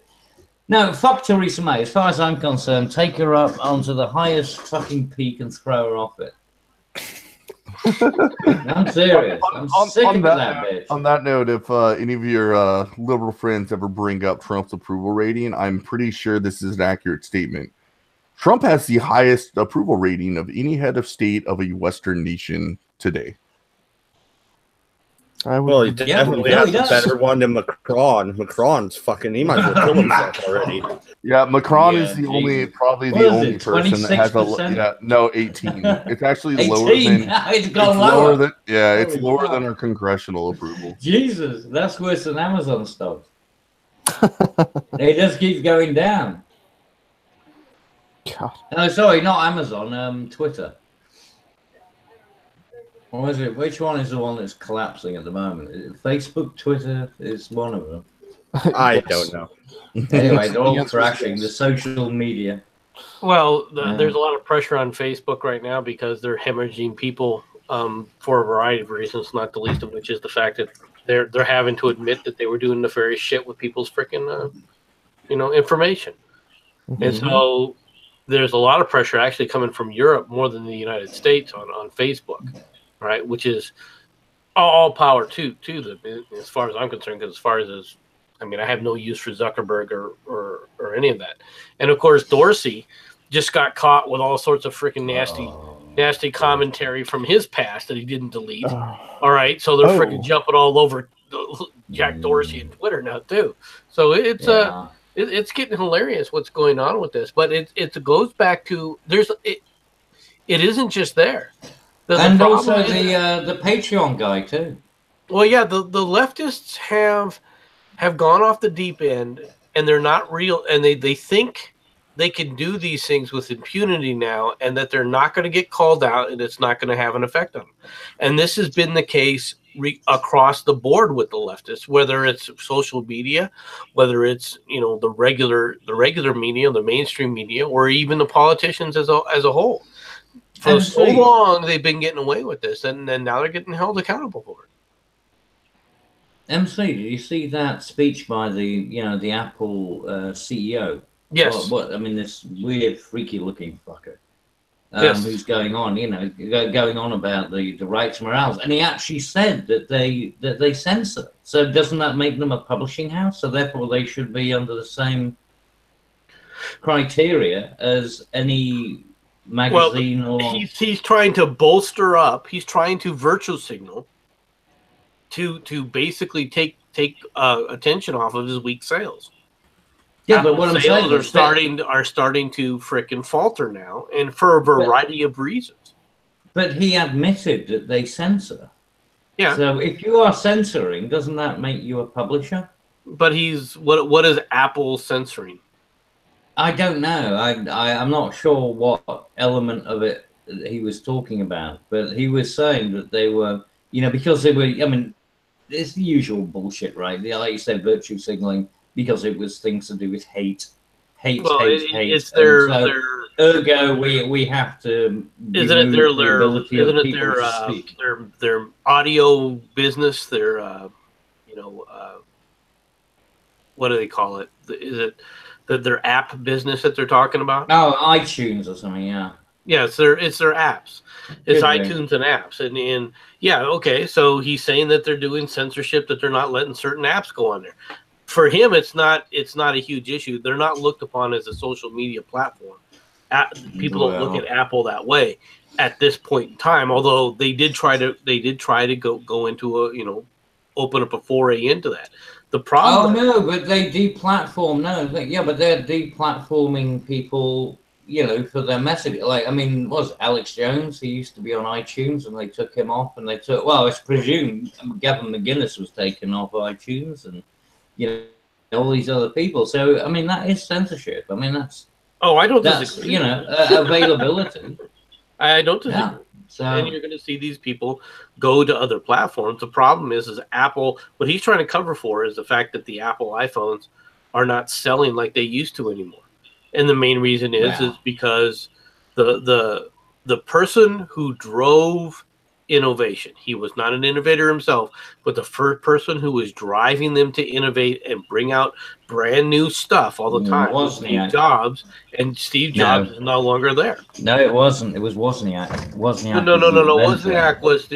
No, fuck Theresa May. As far as I'm concerned, take her up onto the highest fucking peak and throw her off it. I'm serious. I'm sick of that bitch. On that note, if any of your liberal friends ever bring up Trump's approval rating, I'm pretty sure this is an accurate statement. Trump has the highest approval rating of any head of state of a Western nation today. Well, he definitely has a better one than Macron. Macron's fucking, he might as well kill himself already. Yeah, Macron is the only, probably the only person that has a, 18. It's actually 18? lower than, it's lower than, it's lower than our congressional approval. Jesus, that's worse than Amazon stock. It just keeps going down. God. No, sorry, not Amazon, Twitter. Or is it? Which one is the one that's collapsing at the moment? Facebook, Twitter is one of them. I don't know. Anyway, they're all crashing. The social media. Well, there's a lot of pressure on Facebook right now because they're hemorrhaging people for a variety of reasons, not the least of which is the fact that they're having to admit that they were doing nefarious shit with people's freaking information. Mm-hmm. And so there's a lot of pressure actually coming from Europe more than the United States on Facebook. Right, which is all power to them, as far as I'm concerned. Because as far as I mean, I have no use for Zuckerberg or any of that. And of course, Dorsey just got caught with all sorts of freaking nasty commentary from his past that he didn't delete. All right, so they're freaking jumping all over Jack Dorsey and Twitter now too. So it's getting hilarious what's going on with this. But it goes back to it isn't just there. And also the Patreon guy too. Well, yeah, the leftists have gone off the deep end, and they're not real, and they think they can do these things with impunity now, and that they're not going to get called out, and it's not going to have an effect on them. And this has been the case across the board with the leftists, whether it's social media, whether it's the regular media, the mainstream media, or even the politicians as a whole. For so long, they've been getting away with this, and then now they're getting held accountable for it. MC, did you see that speech by the Apple CEO? Yes. I mean, this weird, freaky-looking fucker who's going on, going on about the rights morals, and he actually said that they censor. So doesn't that make them a publishing house? So therefore, they should be under the same criteria as any magazine. He's trying to bolster up. He's trying to virtue signal to basically take attention off of his weak sales. Yeah, but what I'm saying is are starting to frickin' falter now, and for a variety of reasons. But he admitted that they censor. Yeah. So if you are censoring, doesn't that make you a publisher? But what is Apple censoring? I don't know. I'm not sure what element of it he was talking about, but he was saying that they were, because they were. I mean, it's the usual bullshit, right? Like you said, virtue signaling, because it was things to do with hate. It's ergo we have to. Isn't it their audio business? Their what do they call it? Is it their app business that they're talking about? Oh, iTunes or something, yeah. Yeah, it's their apps. It's iTunes and apps. And yeah, okay, so he's saying that they're doing censorship, that they're not letting certain apps go on there. For him, it's not a huge issue. They're not looked upon as a social media platform. People don't look at Apple that way at this point in time, although they did try to go into open up a foray into that. The problem. Oh no, but they deplatform. But they're deplatforming people, for their message. Like, I mean, was Alex Jones? He used to be on iTunes, and they took him off, and it's presumed Gavin McGinnis was taken off iTunes, and all these other people. So I mean, that is censorship. I mean, that's I don't disagree. Availability. I don't disagree. Yeah. So, and you're going to see these people go to other platforms. The problem is Apple, what he's trying to cover for is the fact that the Apple iPhones are not selling like they used to anymore. And the main reason is because the person who drove innovation. He was not an innovator himself, but the first person who was driving them to innovate and bring out brand new stuff all the time was Steve Jobs, and Steve Jobs is no longer there. No, it wasn't. It was Wozniak. Wozniak. No. Wozniak was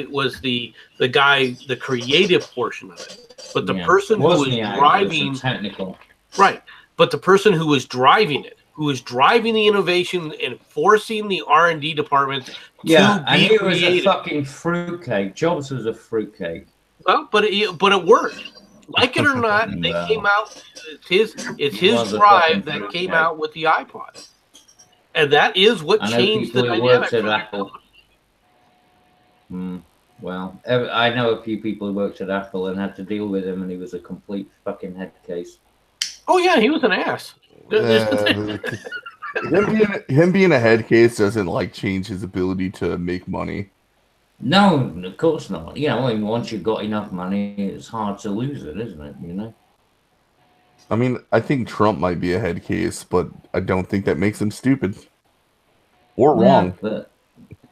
the guy, the creative portion of it, but the person who was driving technical, right? But the person who was driving it, who was driving the innovation and forcing the R&D department to be and he was creative. a fucking fruitcake. Jobs was a fruitcake. Well, but it worked. Like it or not, they came out. It's his drive that came out with the iPod, and that is what changed the dynamic. At Apple. Well, I know a few people who worked at Apple and had to deal with him, and he was a complete fucking head case. Oh yeah, he was an ass. Him being a head case doesn't like change his ability to make money. No, of course not. You know, I mean, once you've got enough money, it's hard to lose it, isn't it? You know. I mean, I think Trump might be a head case, but I don't think that makes him stupid or wrong. But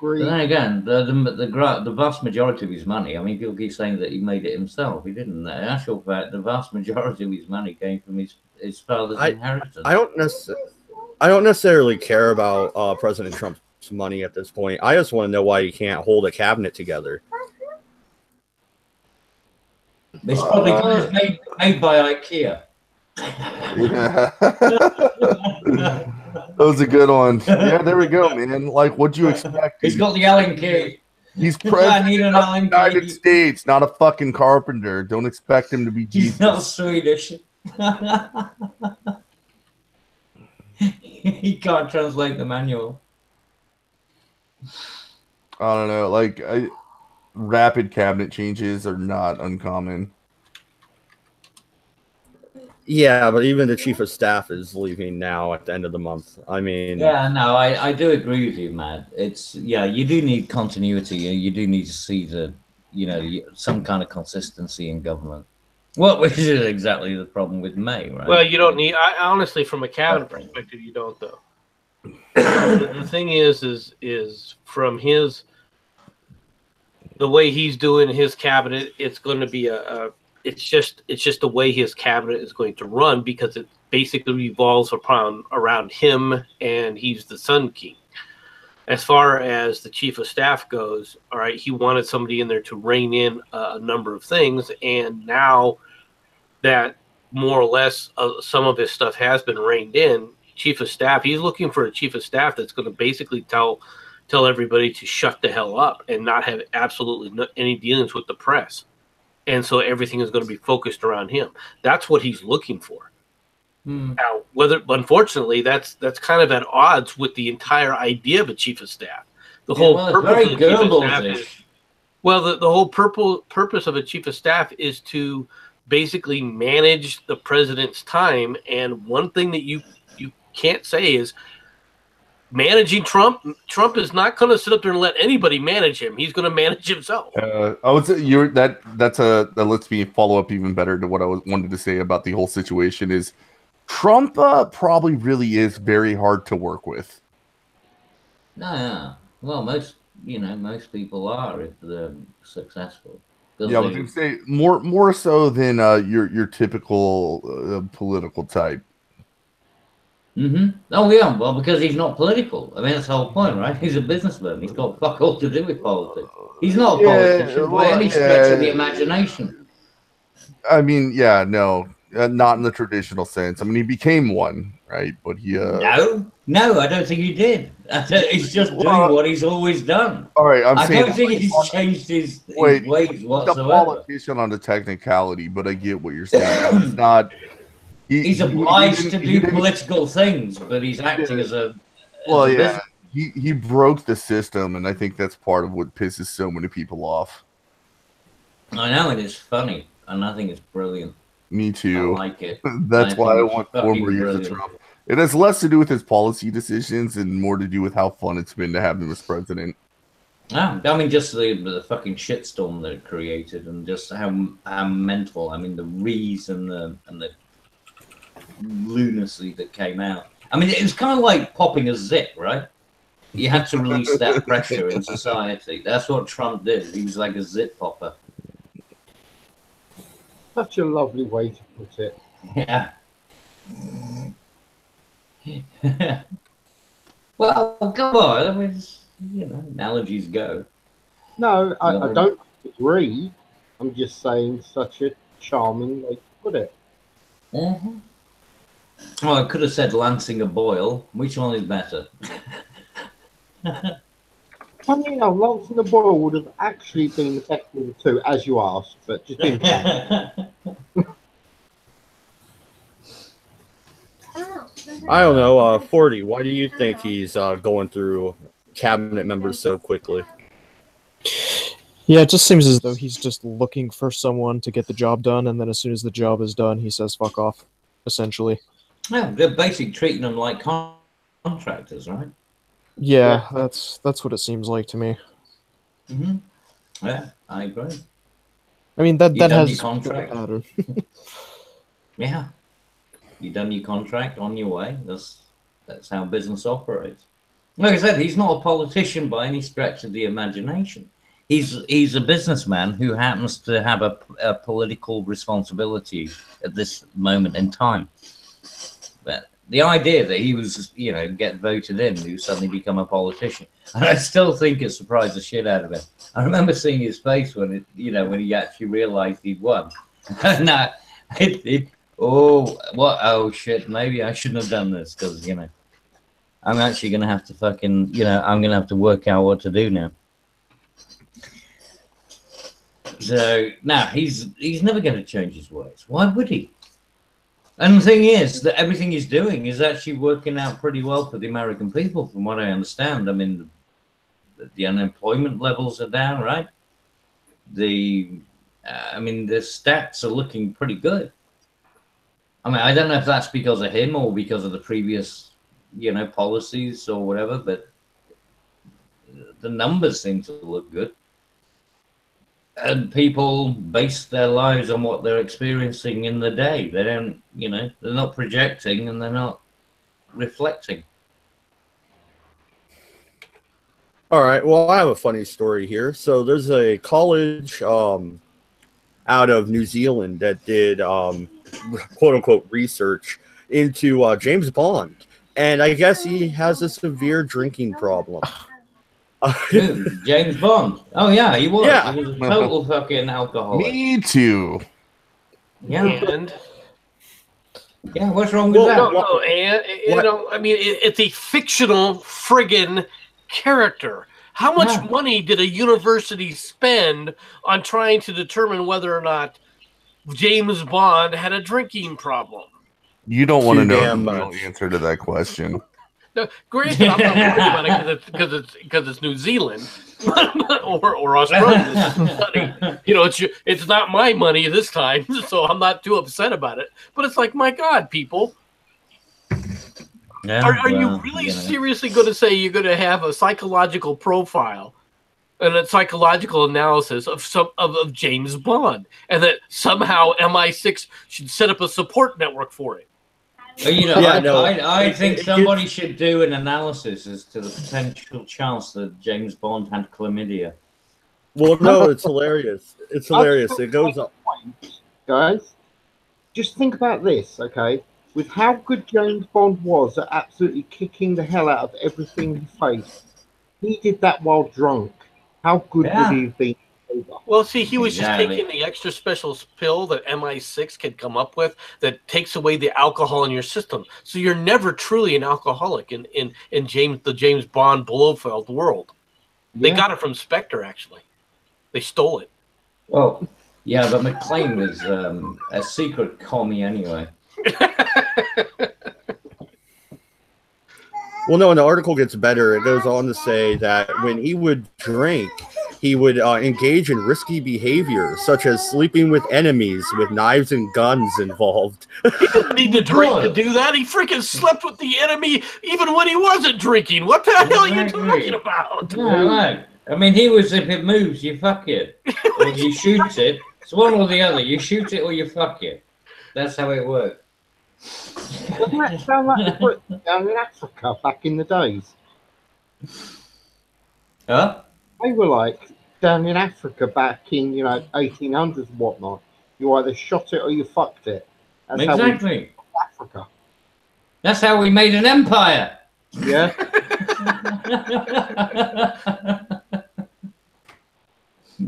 then again, the vast majority of his money, I mean, people keep saying that he made it himself. He didn't. In actual fact, the vast majority of his money came from his father's inheritance. I don't necessarily care about President Trump's money at this point. I just want to know why he can't hold a cabinet together. It's probably because it's made by IKEA. Yeah. That was a good one. Yeah, there we go, man. Like, what'd you expect? He's got the Allen key. He's president of the United States, not a fucking carpenter. Don't expect him to be Jesus. He's not Swedish. He can't translate the manual. I don't know. Like, rapid cabinet changes are not uncommon. Yeah, but even the chief of staff is leaving now at the end of the month. I mean, yeah, no, I do agree with you, Matt. It's you do need continuity. You do need to see some kind of consistency in government. Well, which is exactly the problem with May, right? Well, you don't need. Honestly, from a cabinet perspective, you don't though. The thing is from the way he's doing his cabinet, it's going to be it's just the way his cabinet is going to run, because it basically revolves around him, and he's the Sun King. As far as the chief of staff goes, all right, he wanted somebody in there to rein in a number of things, and now that more or less some of his stuff has been reined in, chief of staff, he's looking for a chief of staff that's going to basically tell everybody to shut the hell up and not have absolutely any dealings with the press. And so everything is going to be focused around him. That's what he's looking for. Now, unfortunately, that's kind of at odds with the entire idea of a chief of staff. The whole purpose of a chief of staff is, the whole purpose of a chief of staff is to basically manage the president's time. And one thing that you can't say is managing Trump. Trump is not going to sit up there and let anybody manage him. He's going to manage himself. I would say that lets me follow up even better to what I wanted to say about the whole situation is Trump probably really is very hard to work with. No. Well, most people are if they're successful. Yeah, I was going to say more so than your typical political type. Oh yeah, well, because he's not political. I mean, that's the whole point, right? He's a businessman. He's got fuck all to do with politics. He's not a politician by any stretch of the imagination. I mean, yeah, no, not in the traditional sense. I mean, he became one, right? But he No, I don't think he did. He's just doing what he's always done. All right, I don't think he's changed his ways whatsoever. The politician on the technicality, but I get what you're saying. It's not. He's obliged to do political things, but he's acting as a. He broke the system, and I think that's part of what pisses so many people off. I know, it is funny, and I think it's brilliant. Me too. I like it. That's why I want 4 more years of Trump. It has less to do with his policy decisions and more to do with how fun it's been to have him as president. I mean, just the fucking shitstorm that it created, and just how mental. I mean, the reason and the lunacy that came out. I mean, it was kind of like popping a zip, right? You had to release that pressure in society. That's what Trump did. He was like a zip popper. Such a lovely way to put it. Yeah. Well, come on. I mean, you know, analogies go. No, I don't agree. I'm just saying such a charming way to put it. Mm-hmm. Well, I could have said Lansing or Boyle. Which one is better? Funny enough, Lancing the Boyle would have actually been the best of the two, as you asked, but just in fact. I don't know, 40. Why do you think he's going through cabinet members so quickly? Yeah, it just seems as though he's just looking for someone to get the job done, and then as soon as the job is done, he says "fuck off," essentially. Yeah, they're basically treating them like contractors, right? Yeah, that's what it seems like to me. Mm-hmm. Yeah, I agree. I mean that You done has your contract? been a pattern. Yeah, you done your contract, on your way. That's how business operates. Like I said, he's not a politician by any stretch of the imagination. He's a businessman who happens to have a political responsibility at this moment in time. But the idea that he was, you know, get voted in, he would suddenly become a politician, and I still think it surprised the shit out of him. I remember seeing his face when it, you know, when he actually realized he'd won. Oh shit, maybe I shouldn't have done this because, you know, I'm actually gonna have to fucking, you know, I'm gonna have to work out what to do now. So now he's never going to change his ways. Why would he? And the thing is that everything he's doing is actually working out pretty well for the American people, from what I understand. I mean, the unemployment levels are down, right? I mean, the stats are looking pretty good. I mean, I don't know if that's because of him or because of the previous, you know, policies or whatever, but the numbers seem to look good. And people base their lives on what they're experiencing in the day. They don't, you know, they're not projecting and they're not reflecting. All right. Well, I have a funny story here. So there's a college out of New Zealand that did quote unquote research into James Bond, and I guess he has a severe drinking problem. James Bond. Oh yeah, he was. Yeah. He was a total fucking alcoholic. Me too. Yeah. And yeah, what's wrong with that? no, and you know, I mean, it's a fictional friggin' character. How much money did a university spend on trying to determine whether or not James Bond had a drinking problem? You don't want to know the much. real answer to that question. No, granted, I'm not worried about it because it's New Zealand or Australia. You know, it's not my money this time, so I'm not too upset about it. But it's like, my God, people, are you really seriously going to say you're going to have a psychological profile and a psychological analysis of James Bond, and that somehow MI6 should set up a support network for it? You know, I think somebody should do an analysis as to the potential chance that James Bond had chlamydia. Well, no, it's hilarious. It's hilarious. It goes up. Guys, just think about this, okay? With how good James Bond was at absolutely kicking the hell out of everything he faced, he did that while drunk. How good would he have been? Well, see, he was just taking the extra special pill that MI6 could come up with that takes away the alcohol in your system. So you're never truly an alcoholic in the James Bond Blofeld world. They got it from Spectre, actually. They stole it. Well, yeah, but McClane was a secret commie anyway. Well, no, and the article gets better. It goes on to say that when he would drink, he would engage in risky behavior, such as sleeping with enemies with knives and guns involved. He didn't need to drink to do that. He freaking slept with the enemy even when he wasn't drinking. What the hell are you talking about? No. I mean, he was, if it moves, you fuck it. Or you shoot it. It's one or the other. You shoot it or you fuck it. That's how it works. Doesn't that sound like the Brits down in Africa back in the days? Huh? They were like down in Africa back in 1800s and whatnot. You either shot it or you fucked it. That's how we Exactly. Africa. That's how we made an empire. Yeah.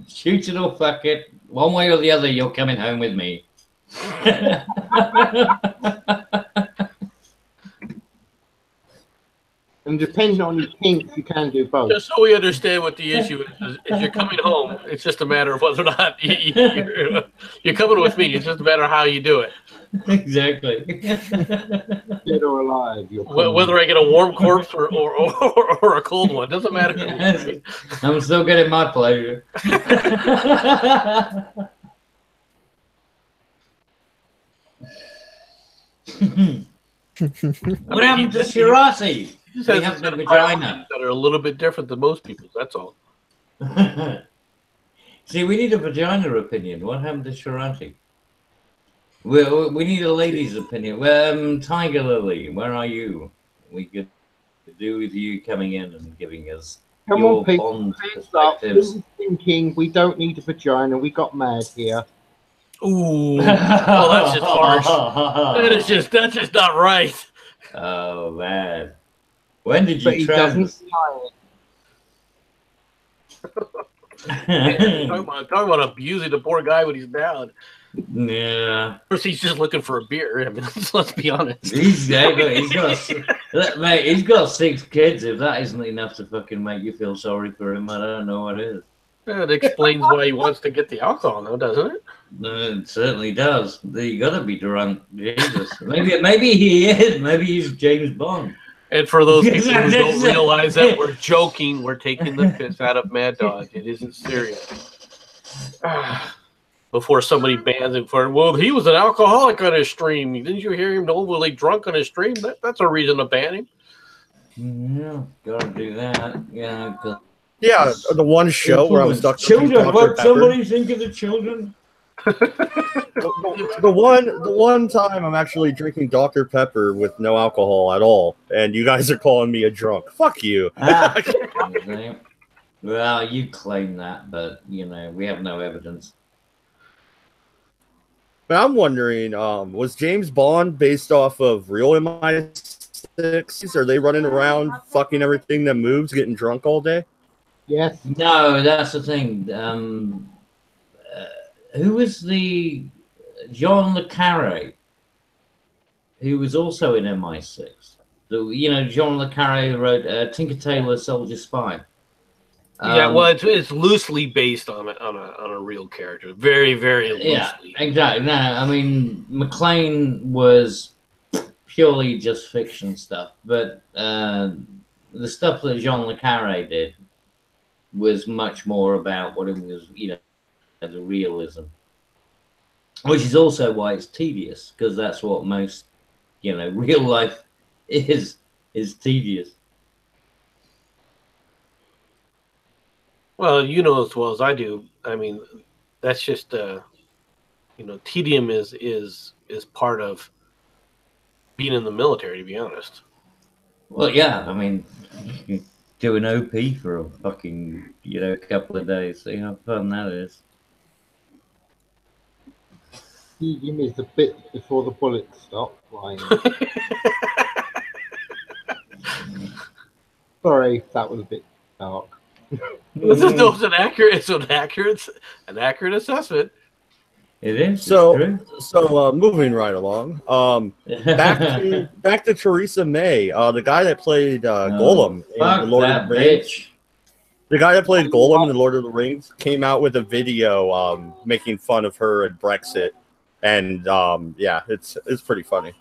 Shoot it or fuck it. One way or the other, you're coming home with me. And depending on your kinks, you can do both. Just so we understand what the issue is, if you're coming home, it's just a matter of whether or not you're coming with me. It's just a matter of how you do it. Exactly. Dead or alive. Whether I get a warm corpse or a cold one, doesn't matter. Yes. I'm still getting my pleasure. What happened to Shirasi? He just has We have a set the of vagina. priorities that are a little bit different than most people's. That's all. See, we need a vagina opinion. What happened to Shirati? We need a lady's opinion. Tiger Lily, where are you? We could do with you coming in and giving us Come your on, people. Bond Hands up. perspectives. Who's thinking we don't need a vagina? We got mad here. Ooh, well, that's just harsh. That's just not right. Oh man, when did But you he doesn't trans? Talking about abusing the poor guy when he's down. Yeah, Of course, he's just looking for a beer. I mean, let's be honest. he's got 6 kids. If that isn't enough to fucking make you feel sorry for him, I don't know what is. That explains why he wants to get the alcohol, though, doesn't it? It certainly does. You gotta be drunk, Jesus. Maybe he is. Maybe he's James Bond. And for those people who don't realize that we're joking, we're taking the piss out of Mad Dog. It isn't serious. Before somebody bans him for, well, he was an alcoholic on his stream. Didn't you hear him overly drunk on his stream? That's a reason to ban him. Yeah, gotta do that. Yeah. Yeah, the one show where I was stuck. Children, what somebody think of the children? The one time I'm actually drinking Dr. Pepper with no alcohol at all, and you guys are calling me a drunk. Fuck you. Well, you claim that, but we have no evidence. But I'm wondering, was James Bond based off of real MI6? Are they running around fucking everything that moves, getting drunk all day? Yes. No, that's the thing. Who was the John le Carre, who was also in MI6? John le Carre who wrote Tinker Tailor Soldier Spy. Yeah, well, it's loosely based on a real character, very, very loosely. Yeah, exactly. No, I mean McClane was purely just fiction stuff, but the stuff that Jean le Carre did was much more about what it was, the realism, which is also why it's tedious, because that's what most, real life is tedious. Well, you know as well as I do. I mean, that's just tedium is part of being in the military, to be honest. Well, yeah, I mean, you do an OP for a fucking couple of days. See how fun that is. Tedium is the bit before the bullets stop flying. Sorry, that was a bit dark. It's an accurate assessment. It is. So moving right along. Back to Theresa May, the guy that played Gollum in the Lord of the Rings. Bitch. The guy that played Gollum in the Lord of the Rings came out with a video making fun of her and Brexit, and it's pretty funny.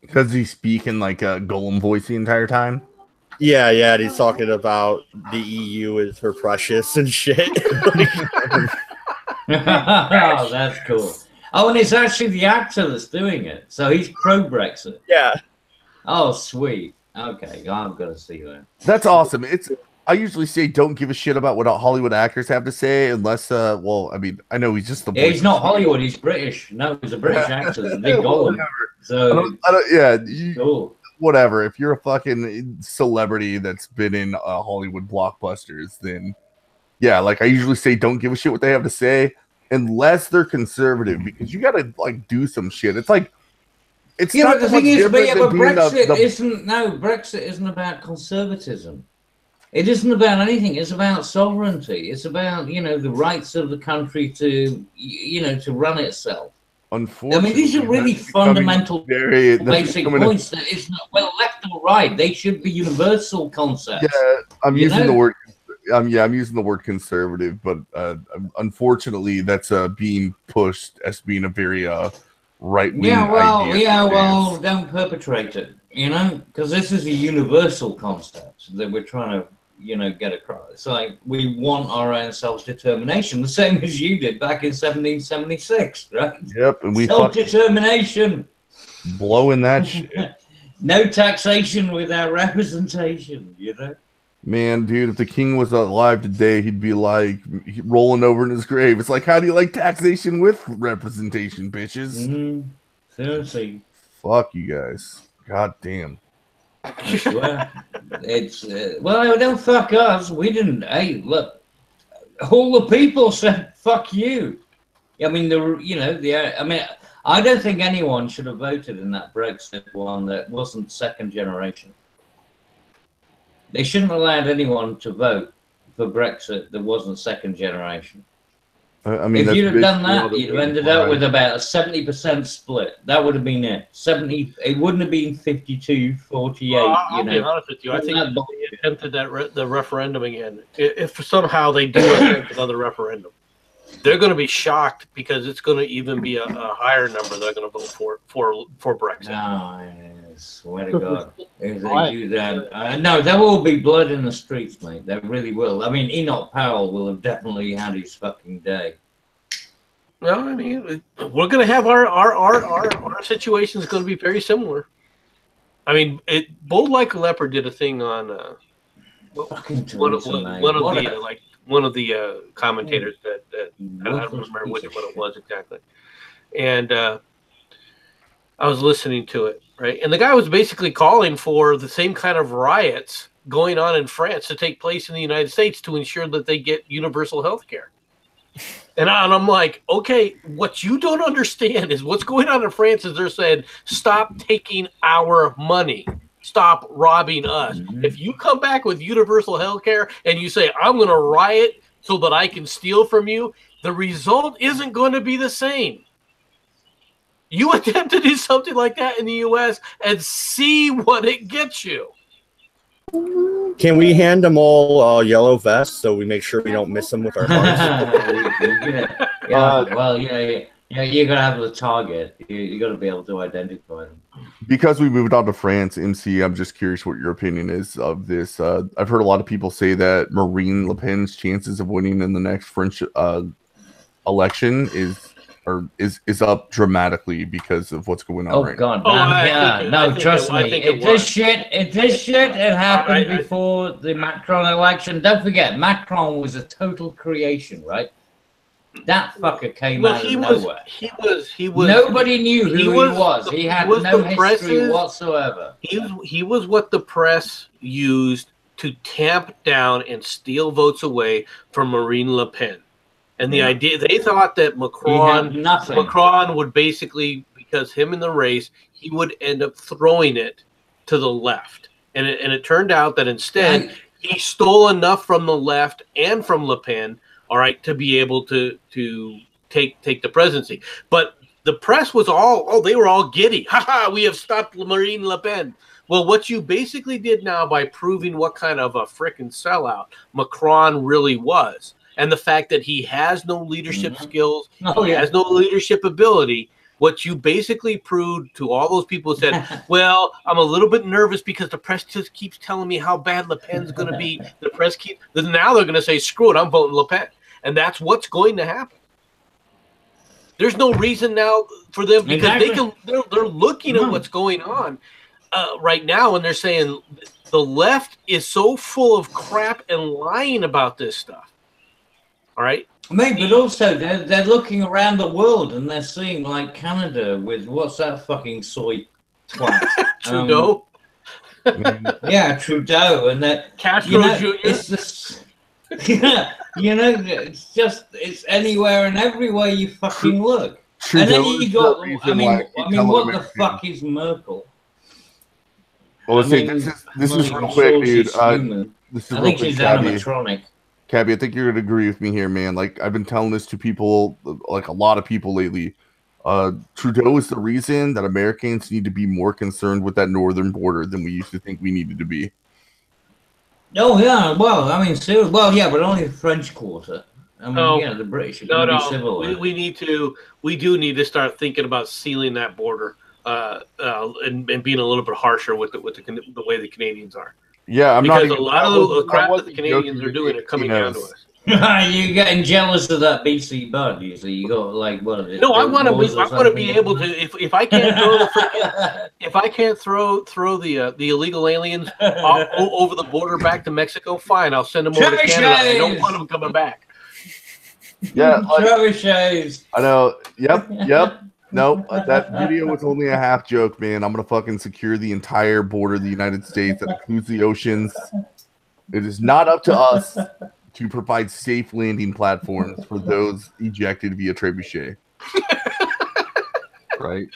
Because he's speaking like a Gollum voice the entire time. Yeah, and he's talking about the EU is her precious and shit. Oh, that's cool. Oh, and it's actually the actor that's doing it, so he's pro-Brexit. Yeah. Oh, sweet. Okay, I'm gonna see that. That's awesome. I usually say don't give a shit about what Hollywood actors have to say unless I know he's just the voice. Yeah, he's not Hollywood, he's British. No, he's a British actor. He's a big Gollum. So I don't, cool. whatever. If you're a fucking celebrity that's been in Hollywood blockbusters, then yeah, like I usually say, don't give a shit what they have to say unless they're conservative, because you gotta like do some shit. It's like it's Yeah, not but the so much thing is, different than being Brexit isn't about conservatism. It isn't about anything. It's about sovereignty. It's about, you know, the rights of the country to, you know, to run itself. Unfortunately, I mean, these are really fundamental, basic points. That it's not well left or right. They should be universal concepts. Yeah, I'm using the word. I'm using the word conservative, but unfortunately, that's being pushed as being a very right-wing idea. Yeah, well, don't perpetrate it. You know, because this is a universal concept that we're trying to, you know, get across. It's like we want our own self-determination, the same as you did back in 1776, right? Yep, and we self-determination, blowing that shit. No taxation without representation, you know. Man, dude, if the king was alive today, he'd be like rolling over in his grave. It's like, how do you like taxation with representation, bitches? Seriously. Fuck you guys. God damn. I swear. It's well, don't fuck us. We didn't. Hey, look, all the people said fuck you. I mean, I mean, I don't think anyone should have voted in that Brexit one that wasn't second generation. They shouldn't have allowed anyone to vote for Brexit that wasn't second generation. I mean, if you'd have done that, you'd have ended up with about a 70% split. That would have been it. 70. It wouldn't have been 52, 48. Well, I'll be honest with you. I think if they attempted the referendum again, if somehow they do attempt another referendum, they're going to be shocked because it's going to even be a higher number they're going to vote for Brexit. No, I swear to God, if they do that, no, there will be blood in the streets, mate. There really will. I mean, Enoch Powell will have definitely had his fucking day. Well, I mean, we're going to have our situation is going to be very similar. I mean, Bold Like a Leopard did a thing on one of the commentators that I don't remember which one it was exactly, and I was listening to it, right, and the guy was basically calling for the same kind of riots going on in France to take place in the United States to ensure that they get universal health care. And I'm like, okay, what you don't understand is what's going on in France is they're saying, stop taking our money. Stop robbing us. If you come back with universal health care and you say, I'm going to riot so that I can steal from you, the result isn't going to be the same. You attempt to do something like that in the U.S. and see what it gets you. Can we hand them all yellow vests so we make sure we don't miss them with our hearts? Well, you gotta have the target. You gotta be able to identify them. Because we moved on to France, MC, I'm just curious what your opinion is of this. I've heard a lot of people say that Marine Le Pen's chances of winning in the next French election is up dramatically because of what's going on right now. Oh God, no, trust me. If this shit had happened before the Macron election, don't forget, Macron was a total creation, right? That fucker came out of nowhere. He was. Nobody knew who he was. He had no history whatsoever. He was what the press used to tamp down and steal votes away from Marine Le Pen. And the idea, they thought that Macron would basically, because him in the race, he would end up throwing it to the left. And it turned out that instead, he stole enough from the left and from Le Pen, all right, to be able to take the presidency. But the press was they were all giddy. Ha ha, we have stopped Marine Le Pen. Well, what you basically did now by proving what kind of a frickin' sellout Macron really was, and the fact that he has no leadership skills, he has no leadership ability, what you basically proved to all those people who said, well, I'm a little bit nervous because the press just keeps telling me how bad Le Pen's going to be. The press now they're going to say, screw it, I'm voting Le Pen. And that's what's going to happen. There's no reason now for them, because they're looking at what's going on right now, and they're saying the left is so full of crap and lying about this stuff. All right. Maybe, but also they're looking around the world and they're seeing like Canada with what's that fucking soy twat? Trudeau. Yeah, Trudeau, and that Castro Jr. It's just, it's anywhere and everywhere you fucking look. Trudeau And then you is got, the reason why I mean, what the Americans- fuck is Merkel? Well, let's see. This is real quick, dude. This is I real think quick, she's Cabby. animatronic. Cabby, I think you're gonna agree with me here, man. Like I've been telling this to people, like a lot of people lately. Trudeau is the reason that Americans need to be more concerned with that northern border than we used to think we needed to be. Oh yeah, well, I mean, still, well, yeah, but only the French Quarter. I mean, the British are going to be civil. We do need to start thinking about sealing that border, and being a little bit harsher with the way the Canadians are. Yeah, because a lot of the crap that the Canadians are doing are coming down to us. You're getting jealous of that BC bud. You see, you got like what is it? No, I want to be able to. If I can't throw the if I can't throw the illegal aliens over the border back to Mexico, fine. I'll send them over to Canada. I don't want them coming back. Yeah, trebuchets. I know. Yep. No, that video was only a half joke, man. I'm gonna fucking secure the entire border of the United States that includes the oceans. It is not up to us to provide safe landing platforms for those ejected via trebuchet. Right?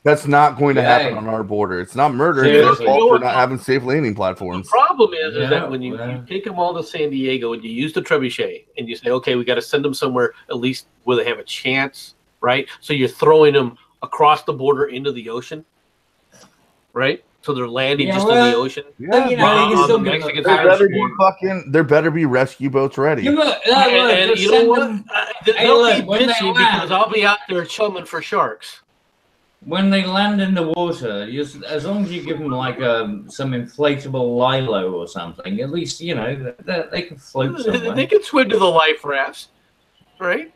That's not going to happen on our border. It's not murder. It's their fault for not having safe landing platforms. The problem is that when you take them all to San Diego and you use the trebuchet and you say, okay, we got to send them somewhere at least where they have a chance, right? So you're throwing them across the border into the ocean, right? So they're landing just in the ocean. Yeah, on the Mexican there better be rescue boats ready. and you know what? They'll be bitchy because I'll be out there chumming for sharks. When they land in the water, as long as you give them like some inflatable lilo or something, at least they can float somewhere. They can swim to the life rafts, right?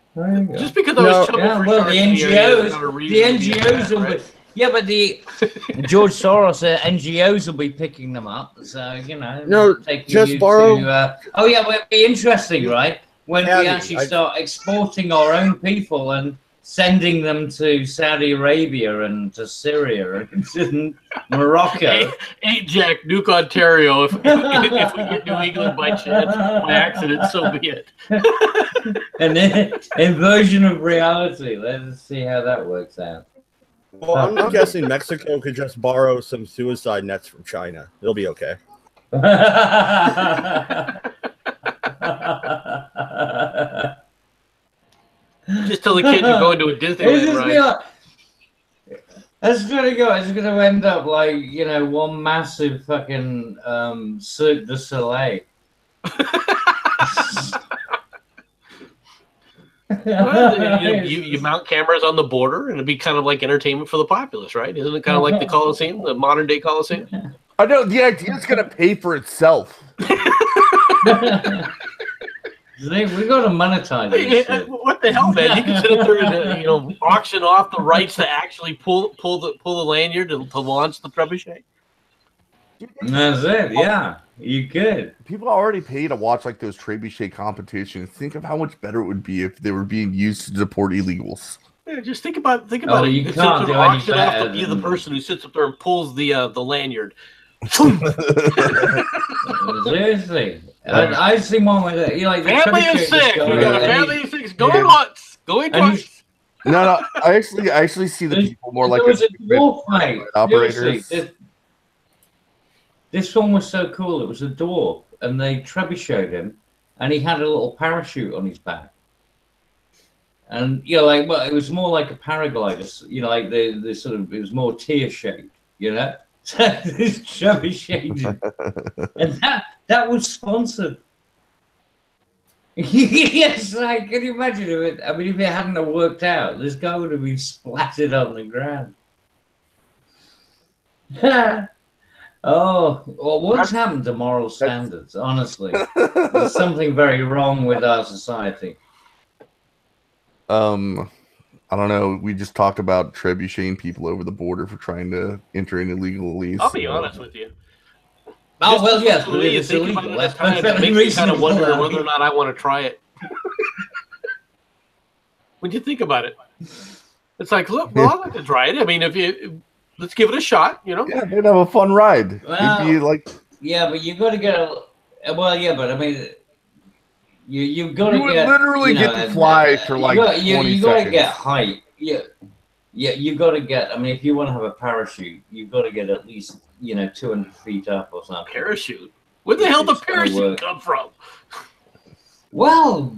Just because I was chumming for sharks. The NGOs will be. Yeah, but the George Soros NGOs will be picking them up, so just borrow. Oh yeah, but it'd be interesting, right? When we actually start exporting our own people and sending them to Saudi Arabia and to Syria and to Morocco. Hey, Jack, Nuke Ontario. If we get New England by chance, by accident, so be it. An inversion of reality. Let's see how that works out. Well, I'm guessing Mexico could just borrow some suicide nets from China. It'll be okay. Just tell the kids you're going to a Disneyland ride. It's gonna end up like one massive fucking Cirque du Soleil. Well, you mount cameras on the border, and it'd be kind of like entertainment for the populace, right? Isn't it kind of like the Coliseum, the modern day Coliseum? I know the idea is going to pay for itself. We got to monetize this shit. What the hell, man? You can sit up there and auction off the rights to actually pull the lanyard to launch the trebuchet. That's it. Yeah, you could. People already pay to watch like those trebuchet competitions. Think of how much better it would be if they were being used to deport illegals. Yeah, just think about it. You can't do auction off to be the person who sits up there and pulls the lanyard. Seriously, I've seen one with it. Family of six. We got a family of six going once, going twice. No. I actually see the people more like a dwarf, mate. Operators. This one was so cool. It was a dwarf, and they trebucheted him, and he had a little parachute on his back. And it was more like a paraglider. Like the sort of, it was more tear shaped. This trebuchet, and that was sponsored. Yes, can you imagine if it hadn't have worked out, this guy would have been splattered on the ground. Oh, well, what's happened to moral standards? Honestly, there's something very wrong with our society. I don't know. We just talked about trebucheting people over the border for trying to enter an illegal lease. I'll be honest with you. Oh, well, yes, but it's illegal. It makes me kind of wonder whether or not I want to try it. When you think about it, it's like, look, well, I'd like to try it. I mean, if you let's give it a shot. You know. Yeah, they'd have a fun ride. Well, It'd be like, yeah, but you got to get a. Well, yeah, but I mean, you've got to you would get. literally get to fly for like 20 you got to seconds. get height. Yeah, you got to get. I mean, if you want to have a parachute, you've got to get at least 200 feet up or something. Parachute? Where the hell did the parachute come from? Well,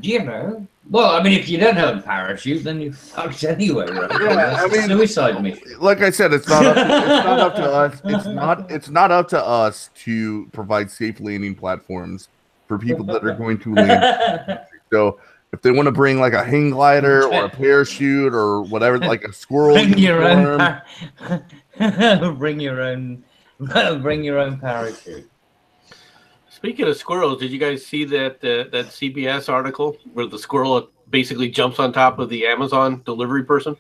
Well, I mean, if you don't have a parachute, then you're fucked anyway, right? Yeah, I mean, suicide mission. Like I said, it's not up to us. It's not up to us to provide safe landing platforms for people that are going to land. So if they want to bring like a hang glider or a parachute or whatever, like a squirrel, bring your own. Bring your own. Bring your own parachute. Speaking of squirrels, did you guys see that that CBS article where the squirrel basically jumps on top of the Amazon delivery person?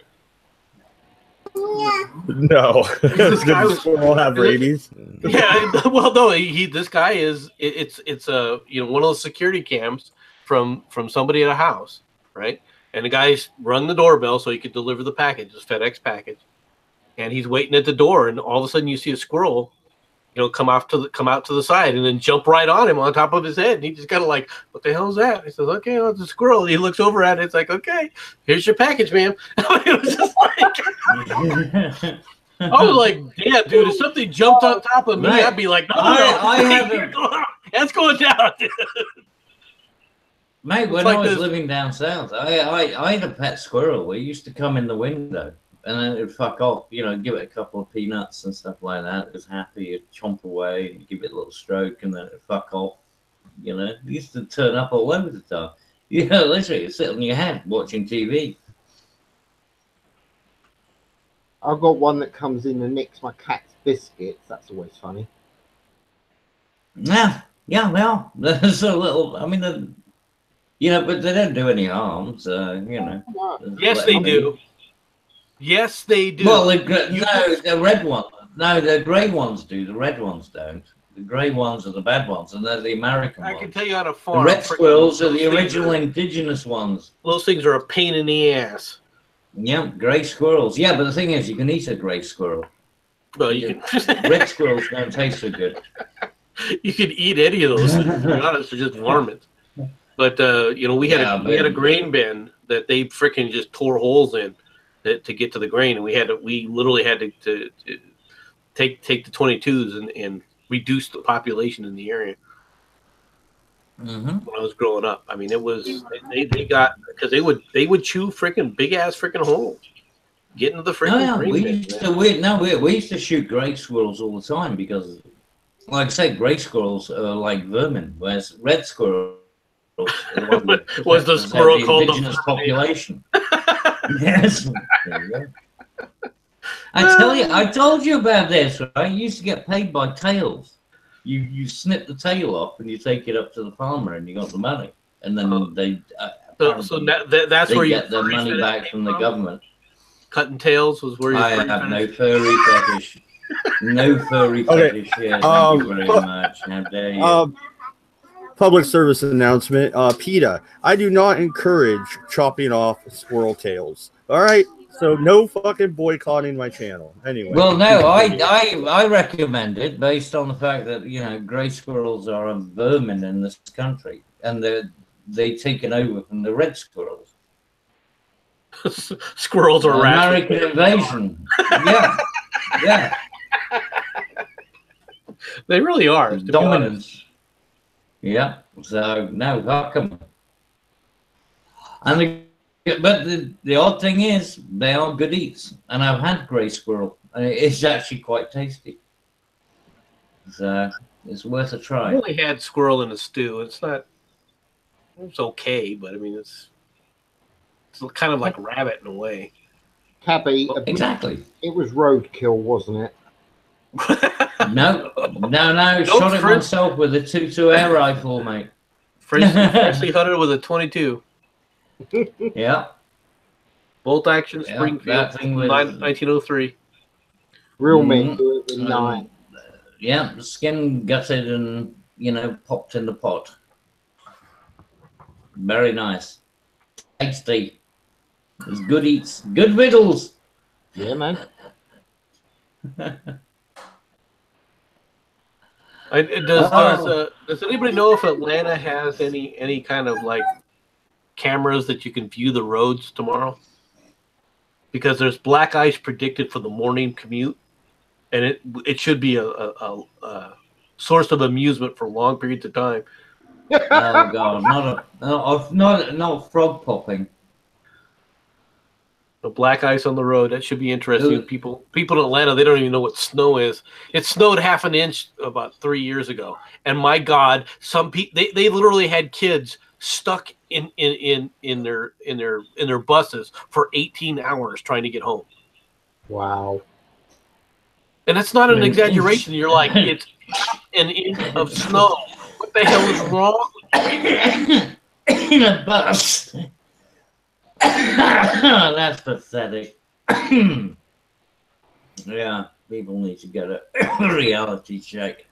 No. This guy Does the was- squirrel have rabies? Yeah, well, no, this guy is it's a one of those security cams from somebody at a house, right? And the guy's rung the doorbell so he could deliver the package, this FedEx package, and he's waiting at the door, and all of a sudden you see a squirrel, come out to the side and then jump right on him on top of his head, and he just kind of like, what the hell is that? He says, okay, well, it's a squirrel. And he looks over at it. It's like, okay, here's your package, ma'am. It was just like. I was like, yeah, dude, if something jumped on top of me, Right. I'd be like, no, I haven't- that's going down. Mate, when like I was this- living down south, I had a pet squirrel. It used to come in the window and then it'd fuck off, give it a couple of peanuts and stuff like that. It was happy, it'd chomp away, and give it a little stroke, and then it'd fuck off. It used to turn up all over the time. Literally, sit on your head watching TV. I've got one that comes in and nicks my cat's biscuits. That's always funny. Yeah, they are. There's a little, I mean, but they don't do any harm, so, Yes, they do. Yes, they do. Well, the red one. No, the grey ones do. The red ones don't. The grey ones are the bad ones, and they're the American I ones. can tell you how to The farm. red squirrels are the Those things original indigenous ones. Those things are a pain in the ass. Yeah, grey squirrels. Yeah, but the thing is, you can eat a grey squirrel. Well, you can. Red squirrels don't taste so good. You could eat any of those. To be honest, they're just varmints. But we had a grain bin that they freaking just tore holes in to get to the grain, and we literally had to take the 22s and reduce the population in the area. Mm-hmm. When I was growing up, I mean, it was they got because they would chew freaking big ass freaking holes, get into the freaking grain bin. We used to shoot grey squirrels all the time because, like I said, grey squirrels are like vermin, whereas red squirrels was the squirrel the called indigenous the population. Yes. There you go. I told you about this, right? You used to get paid by tails. You snip the tail off and you take it up to the farmer and you got the money, and then they that's they where you get their money back from the government. Cutting tails was where you. I have no furry fetish. No furry Okay, fetish here. Thank you very much. How dare you? Public service announcement. PETA, I do not encourage chopping off squirrel tails. All right, so no fucking boycotting my channel. Anyway. Well, no, I recommend it based on the fact that grey squirrels are a vermin in this country, and they've taken over from the red squirrels. Squirrels are rats. American invasion. Yeah. They really are. To be honest. Dominance. Yeah. So no, fuck 'em. But the odd thing is, they are good eats, and I've had grey squirrel, and it's actually quite tasty. So it's worth a I try. only had squirrel in a stew. It's okay, but I mean it's kind of like rabbit in a way. Cabby, Exactly. it was roadkill, wasn't it? No. Shot it myself with a 2.2 air rifle, mate. Freshly hunted with a 22. Yeah. Bolt action Yeah, Springfield, that thing was- 1903. Real men do it with 9. Yeah, skin gutted and popped in the pot. Very nice, tasty. It's good eats, good victuals. Yeah, man. Does anybody know if Atlanta has any kind of like cameras that you can view the roads tomorrow? Because there's black ice predicted for the morning commute, and it should be a source of amusement for long periods of time. Oh God, not frog popping. The black ice on the road, that should be interesting. People in Atlanta, they don't even know what snow is. It snowed half an inch about 3 years ago, and my God, some people they literally had kids stuck in their buses for 18 hours trying to get home. Wow. And that's not an exaggeration. You're like, it's an inch of snow. What the hell is wrong in a bus? That's pathetic. Yeah, people need to get a reality check.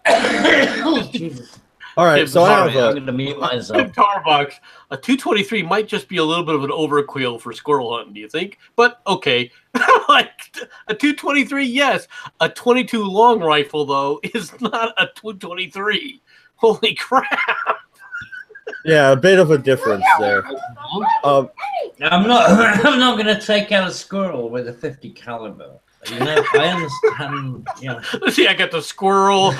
Oh, Jesus. All right, so I'm going to mute myself. Tarbox, a 223 might just be a little bit of an overkill for squirrel hunting, do you think? But okay, like a 223, yes. A 22 long rifle though is not a 223. Holy crap! Yeah, a bit of a difference there. I'm not going to take out a squirrel with a 50 caliber. You know, I understand. You know. See, I got the squirrel,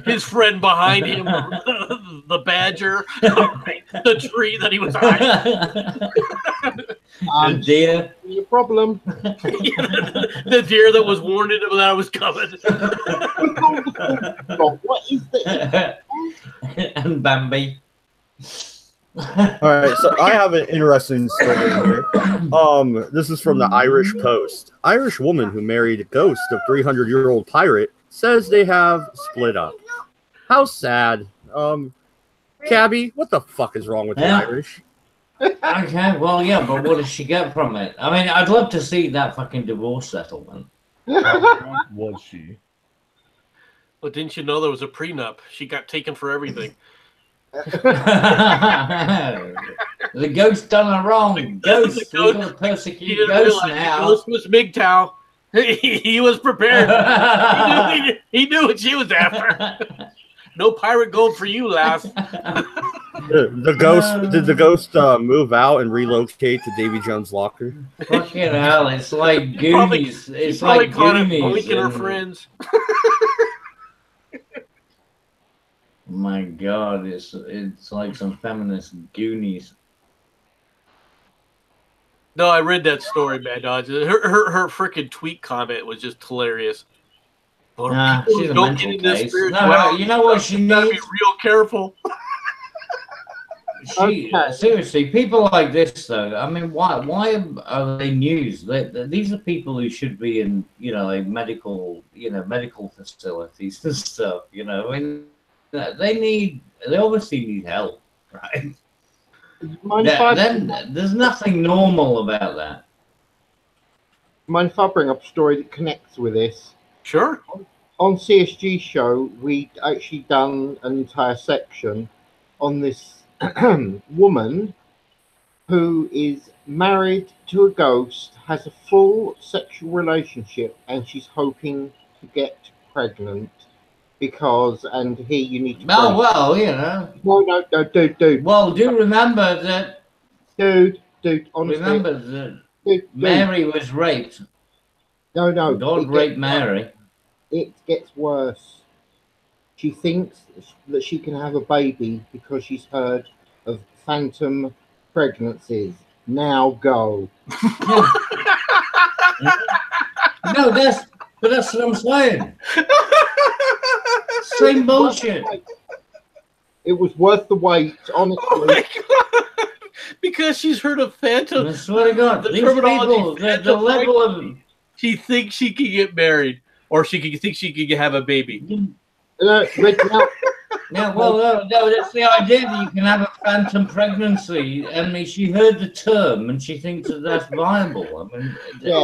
his friend behind him, the badger, the tree that he was hiding. The deer. Your problem. The deer that was warning him that I was coming. What is this? And Bambi. All right, so I have an interesting story here. This is from the Irish Post. Irish woman who married a ghost of 300-year-old pirate says they have split up. How sad. Cabby, what the fuck is wrong with the Irish? Okay, well, yeah, but what does she get from it? I mean, I'd love to see that fucking divorce settlement. Was she? Well, didn't you know there was a prenup? She got taken for everything. The ghost done her wrong. Ghost, we're going to persecute ghosts now. Ghost was MGTOW. He was prepared. He knew what she was after. No pirate gold for you, lass. The ghost did the ghost move out and relocate to Davy Jones' locker? Fucking hell, it's like Goonies. It's like Goonies. And her friends. My God, it's like some feminist Goonies. No, I read that story, Mad Dodge. Her freaking tweet comment was just hilarious. She's a mental case. No, you know what she needs? Gotta be real careful. Seriously, people like this, though. I mean, why are they news? These are people who should be in, like medical facilities and stuff. I mean. They obviously need help, right? Then there's nothing normal about that. Mind if I bring up a story that connects with this? Sure. On CSG show, we actually done an entire section on this woman who is married to a ghost, has a full sexual relationship, and she's hoping to get pregnant. Because, and here you need to... Oh, well, No, dude. Well, do remember that... Dude, honestly... Remember that Mary was raped. No. God raped Mary. It gets worse. She thinks that she can have a baby because she's heard of phantom pregnancies. Now go. No, that's what I'm saying. Same bullshit. It was worth the wait, honestly. Oh my God. Because she's heard of phantom. I swear to God, these people, the level of... She thinks she can get married, or she thinks she can have a baby. No, that's the idea that you can have a phantom pregnancy. I mean, she heard the term and she thinks that's viable. I mean,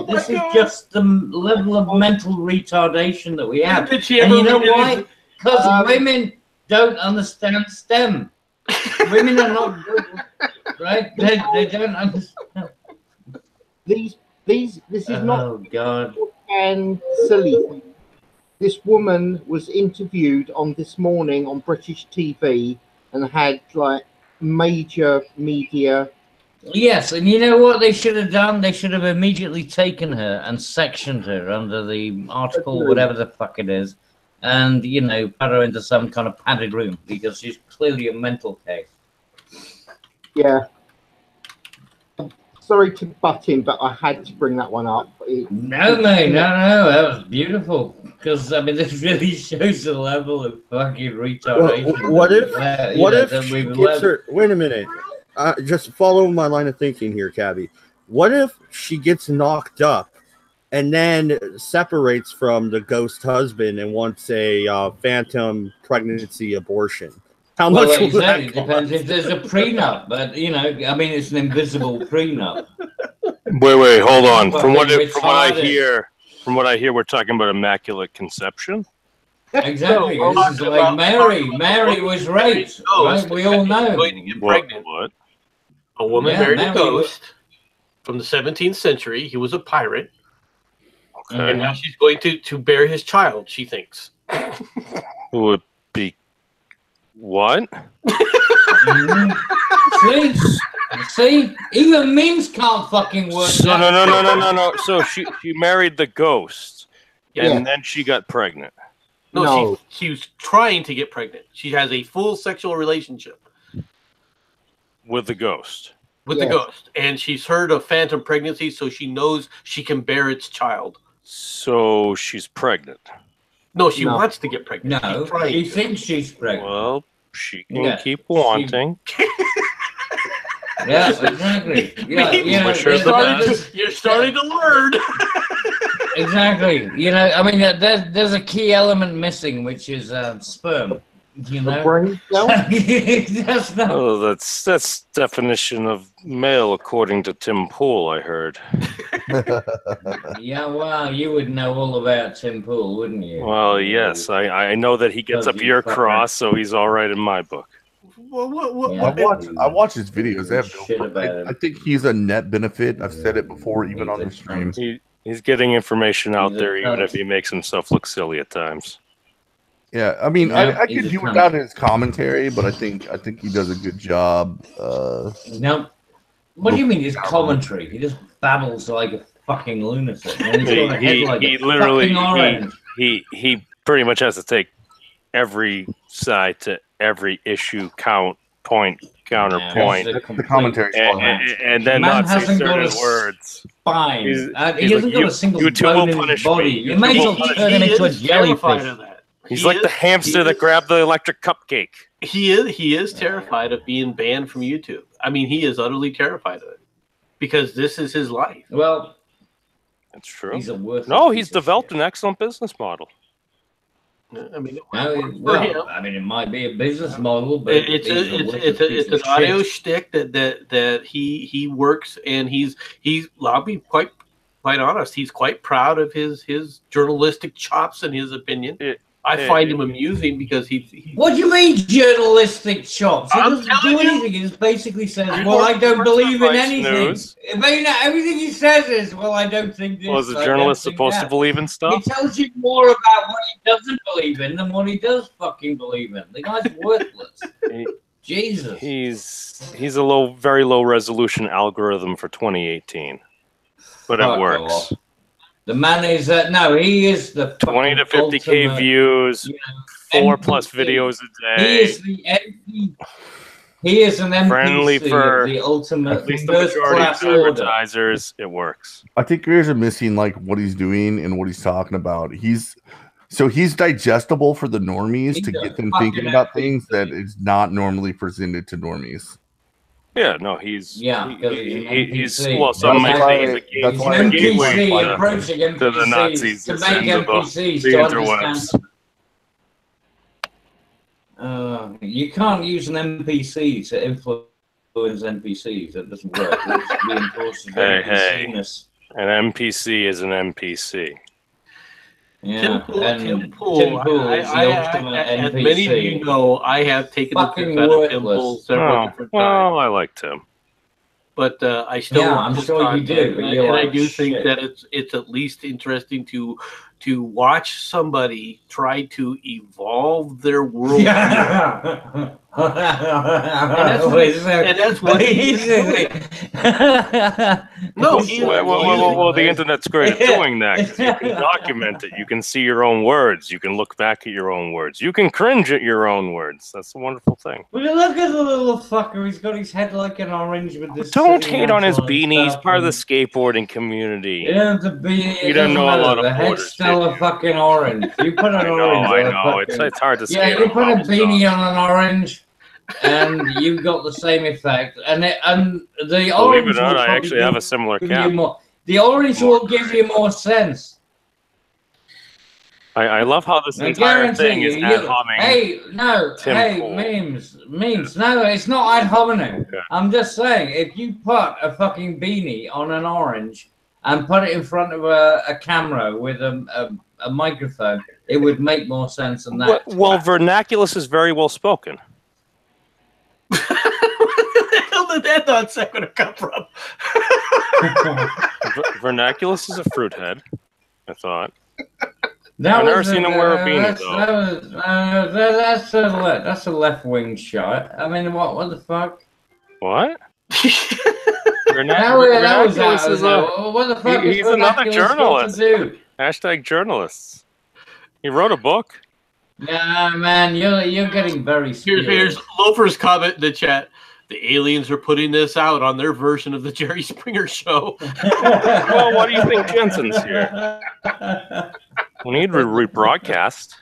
this is just the level of mental retardation that we have. And you know why? Because women don't understand STEM. Women are not good, right? They don't understand. These This is not Oh God. and silly thing. This woman was interviewed on This Morning on British TV and had like major media. Yes, and you know what they should have done? They should have immediately taken her and sectioned her under the article, whatever the fuck it is, and, you know, put her into some kind of padded room because she's clearly a mental case. Yeah. Sorry to butt in, but I had to bring that one up. No, mate, no, that was beautiful. Because, I mean, this really shows the level of fucking retardation. What if she gets her... Wait a minute. Just follow my line of thinking here, Cabby. What if she gets knocked up and then separates from the ghost husband and wants a phantom pregnancy abortion? How much will that it depends if there's a prenup, but, you know, I mean, it's an invisible prenup. Wait, hold on. From what I hear, we're talking about immaculate conception. Exactly. This is like Mary. Mary was raped. Right? We all know. Going to get pregnant. What? A woman married a ghost from the 17th century. He was a pirate. Okay. And now she's going to bear his child, she thinks. Would be what? See? Even memes can't fucking work. So, no. So she married the ghost, and then she got pregnant. No, she was trying to get pregnant. She has a full sexual relationship with the ghost. The ghost. And she's heard of phantom pregnancy, so she knows she can bear its child. So she's pregnant. No, she wants to get pregnant. No, she thinks she's pregnant. Well, she can keep wanting. Yeah, exactly. You're starting to learn. Exactly. You know, I mean, there's a key element missing, which is sperm. You know, that's definition of male according to Tim Pool. I heard. Yeah, well, you would know all about Tim Pool, wouldn't you? Well, yes, I know that he gets up your cross, so he's all right in my book. I watch his videos. I think he's a net benefit. I've said it before, even on the stream. He's getting information out there, even if he makes himself look silly at times. Yeah, I mean, I could do without his commentary, but I think he does a good job. No, what do you mean his commentary? He just babbles like a fucking lunatic. He pretty much has to take every side to every issue, counterpoint. The commentary, and then not say certain words. Fine, he hasn't got a single bone in his body. You may as well turn him into a jellyfish. He's like the hamster that grabbed the electric cupcake. He is terrified of being banned from YouTube. I mean, he is utterly terrified of it because this is his life. Well, that's true. He's developed an excellent business model. I mean, it might be a business model, but it's an audio shtick that he works, and I'll be quite honest, he's quite proud of his journalistic chops and his opinion. I find him amusing because he. What do you mean journalistic chops? He doesn't do anything. He just basically says, "Well, I don't believe in anything." Everything he says is, "Well, I don't think this." Well, is a journalist supposed to believe in stuff? He tells you more about what he doesn't believe in than what he does fucking believe in. The guy's worthless. Jesus. He's a very low resolution algorithm for 2018 but it works. The man is he is the 20 to 50K views, 4+ videos a day. He is the MP. He is an NPC, friendly for the ultimate at least the majority of advertisers. It works. I think you guys are missing like what he's doing and what he's talking about. He's digestible for the normies to get them thinking about things that is not normally presented to normies. Yeah, no, he's well, some might say he's a gateway approaching NPCs to the Nazis to make NPCs the to interwebs. Understand. You can't use an NPC to influence NPCs. That doesn't work. It reinforces NPC-ness. An NPC is an NPC. Yeah, Tim Pool. As many of you know, I have taken the piss out of Tim Pool several different times. Well, I like Tim. but I still Yeah, want I'm this sure you content, do, but and you're I like, do think shit. that it's at least interesting to watch somebody try to evolve their world. Yeah. And that's what he's doing. No, well, the internet's great at doing that. 'Cause you can document it. You can see your own words. You can look back at your own words. You can cringe at your own words. That's a wonderful thing. Well, look at the little fucker. He's got his head like an orange with this. Don't silly hate on his hat beanie. He's stuff part of the and- skateboarding community. Yeah, the beanie. You don't know a lot of The head's borders, still a fucking orange. You put an orange. I on a know. fucking- It's hard to Yeah, skate you on put a cobblestone. beanie on an orange, and you got the same effect. And the Believe orange. it or not, will I probably actually have a similar give you cap. more- The orange will give you more sense. I love how this I entire guarantee thing is you. ad homing. Hey, no, Tim hey, Pool. memes. No, it's not ad hominem. Okay. I'm just saying, if you put a fucking beanie on an orange and put it in front of a camera with a microphone, it would make more sense than that. Well, vernaculus is very well spoken. Where the hell did that non sequitur come from? Vernaculus is a fruit head, I thought. That I've never was seen him wear a beanie, though. That's a left wing shot. I mean, what the fuck? What? That was Vernaculus is a... what the fuck is He's another Vernaculus got journalist. to do? Hashtag journalists. He wrote a book. Nah, man, you're getting very serious. Here's Loafer's comment in the chat. The aliens are putting this out on their version of the Jerry Springer show. Well, what do you think Jensen's here? We need to rebroadcast.